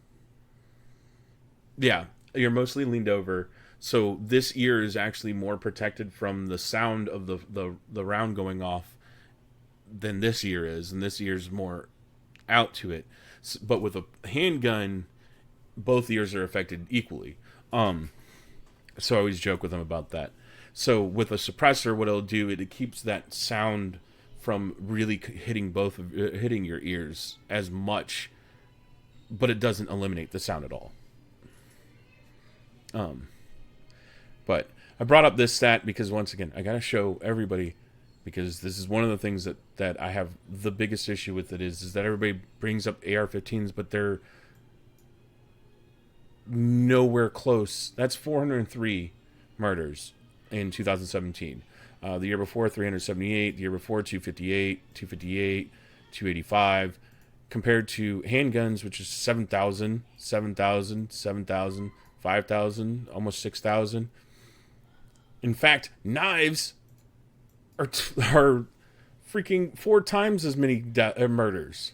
Yeah, you're mostly leaned over. So this ear is actually more protected from the sound of the round going off than this ear is, and this ear's more out to it. But with a handgun, both ears are affected equally. So I always joke with them about that. So with a suppressor, what it'll do, it keeps that sound from really hitting your ears as much, but it doesn't eliminate the sound at all. But I brought up this stat because, once again, I gotta show everybody, because this is one of the things that I have the biggest issue with. It is that everybody brings up AR-15s, but they're nowhere close. That's 403 murders in 2017. The year before, 378. The year before, 258, 285. Compared to handguns, which is 7,000, 5,000, almost 6,000. In fact, knives are freaking 4 times as many murders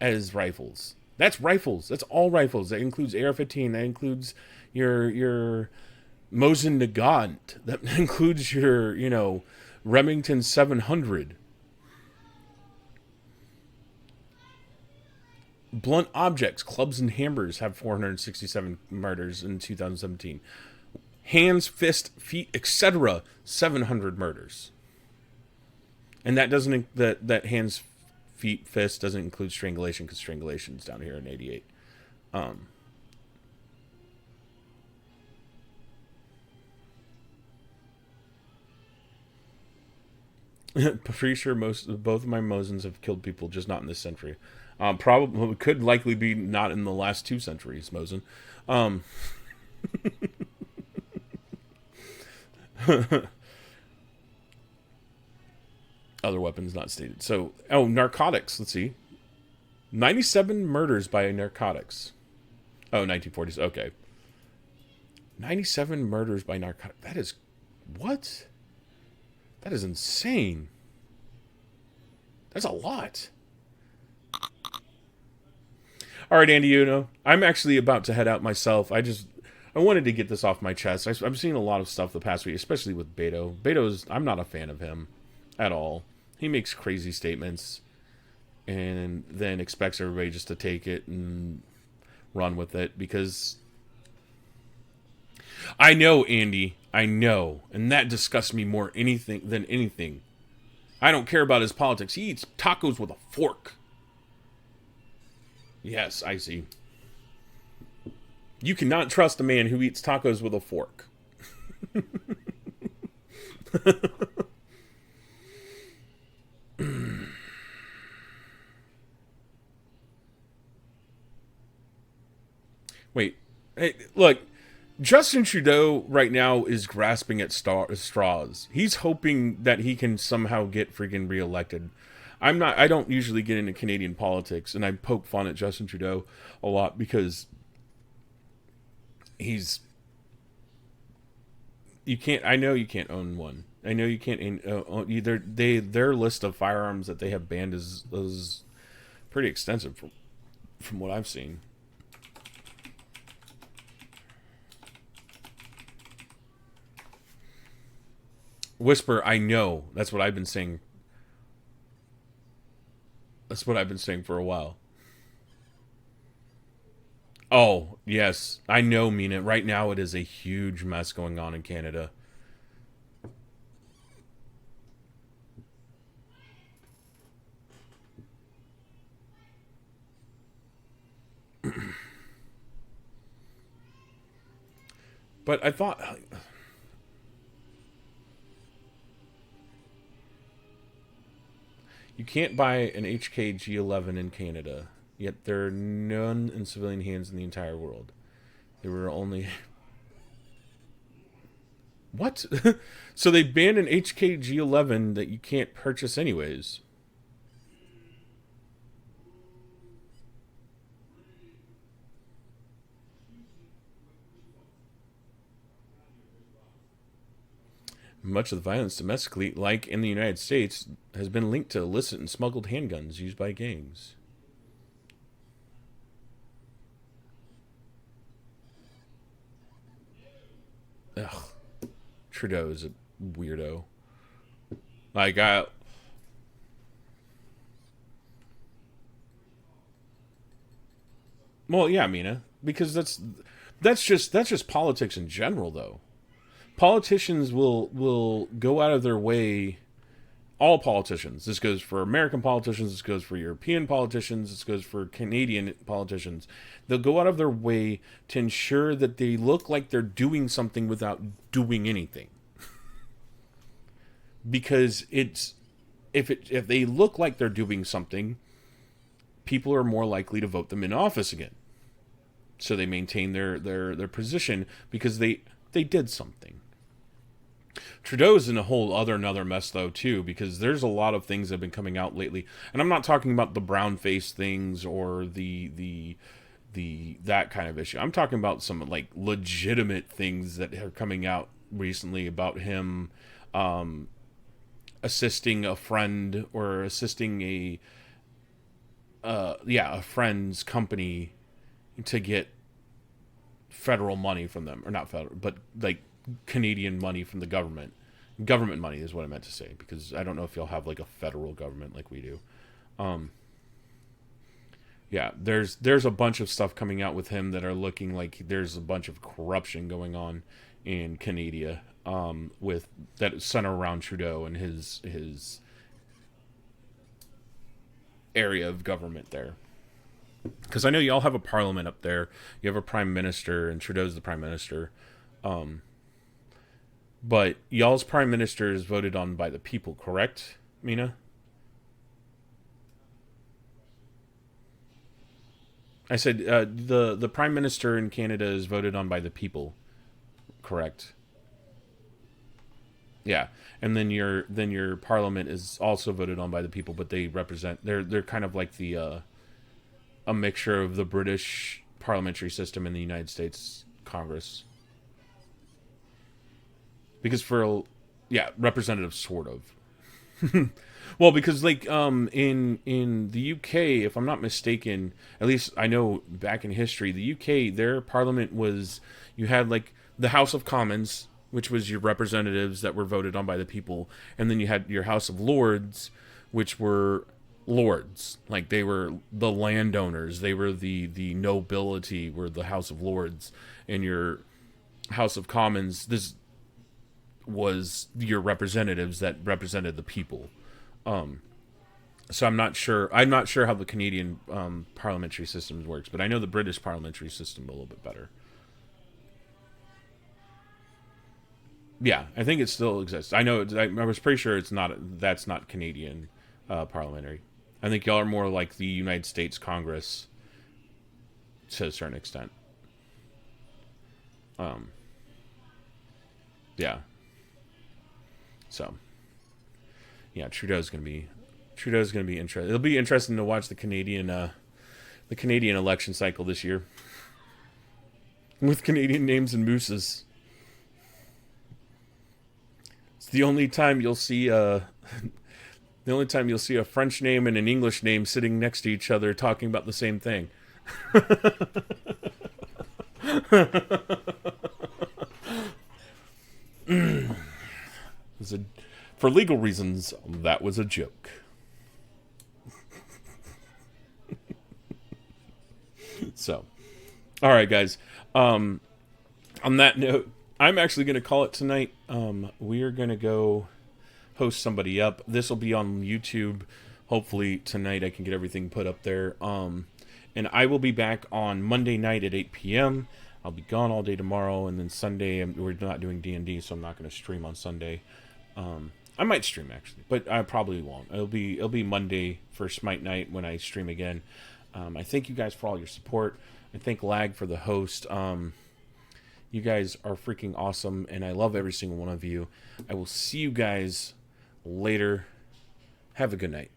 as rifles. That's rifles. That's all rifles. That includes AR-15. That includes your Mosin Nagant. That includes your, Remington 700. Blunt objects, clubs and hammers have 467 murders in 2017. Hands, fist, feet, etc., 700 murders. And that doesn't that hands, feet, fist doesn't include strangulation, because strangulation's down here in 88. Pretty sure both of my Mosins have killed people, just not in this century. Probably could likely be not in the last 2 centuries, Mosin. Other weapons not stated. So, narcotics. Let's see. 97 murders by narcotics. 1940s. Okay. 97 murders by narcotics. That is... What? That is insane. That's a lot. All right, Andy, I'm actually about to head out myself. I wanted to get this off my chest. I've seen a lot of stuff the past week, especially with Beto. I'm not a fan of him at all. He makes crazy statements and then expects everybody just to take it and run with it, because I know, Andy, I know, and that disgusts me more than anything. I don't care about his politics. He eats tacos with a fork. Yes, I see. You cannot trust a man who eats tacos with a fork. Wait. Hey, look. Justin Trudeau right now is grasping at straws. He's hoping that he can somehow get freaking reelected. I don't usually get into Canadian politics, and I poke fun at Justin Trudeau a lot because he's you can't. I know you can't own one. I know you can't own either. Their list of firearms that they have banned is pretty extensive from what I've seen. Whisper, I know. That's what I've been saying. That's what I've been saying for a while. Oh, yes. I know, Mina. Right now it is a huge mess going on in Canada. But I thought... You can't buy an HK G11 in Canada, yet there are none in civilian hands in the entire world. There were only... What? So they banned an HK G11 that you can't purchase anyways. Much of the violence domestically, like in the United States, has been linked to illicit and smuggled handguns used by gangs. Ugh. Trudeau is a weirdo. Like, well, yeah, Mina, because that's just politics in general, though. Politicians will go out of their way. All politicians. This goes for American politicians. This goes for European politicians. This goes for Canadian politicians. They'll go out of their way to ensure that they look like they're doing something without doing anything. Because if they look like they're doing something, people are more likely to vote them in office again. So they maintain their position because they did something. Trudeau's in a whole another mess though too, because there's a lot of things that have been coming out lately, and I'm not talking about the brown face things or the that kind of issue. I'm talking about some like legitimate things that are coming out recently about him assisting a friend or assisting a friend's company to get federal money from them, or not federal, but like Canadian money from the government. Government money is what I meant to say, because I don't know if you'll have like a federal government like we do. Yeah, there's a bunch of stuff coming out with him that are looking like there's a bunch of corruption going on in Canada, with that center around Trudeau and his area of government there. Because I know y'all have a parliament up there. You have a prime minister, and Trudeau's the prime minister. But y'all's prime minister is voted on by the people, correct, Mina? I said the prime minister in Canada is voted on by the people, correct? Yeah, and then your parliament is also voted on by the people, but they represent they're kind of like the a mixture of the British parliamentary system and the United States Congress. Because representative sort of. Well, because like in the UK, if I'm not mistaken, at least I know back in history, the UK, their parliament was, you had like the House of Commons, which was your representatives that were voted on by the people, and then you had your House of Lords, which were lords, like they were the landowners, they were the nobility, were the House of Lords, and your House of Commons, this was your representatives that represented the people. So I'm not sure how the Canadian parliamentary system works, but I know the British parliamentary system a little bit better. Yeah, I think it still exists. I know I was pretty sure that's not Canadian parliamentary. I think y'all are more like the United States Congress to a certain extent. Yeah. So, yeah, Trudeau's gonna be interesting. It'll be interesting to watch the Canadian election cycle this year. with Canadian names and mooses. It's the only time you'll see a French name and an English name sitting next to each other talking about the same thing. For legal reasons, that was a joke. So, all right, guys. On that note, I'm actually going to call it tonight. We are going to go host somebody up. This will be on YouTube. Hopefully tonight I can get everything put up there. And I will be back on Monday night at 8 p.m. I'll be gone all day tomorrow, and then Sunday we're not doing D&D, so I'm not going to stream on Sunday. I might stream actually, but I probably won't. It'll be Monday for Smite night when I stream again. I thank you guys for all your support. I thank Lag for the host. You guys are freaking awesome, and I love every single one of you. I will see you guys later. Have a good night.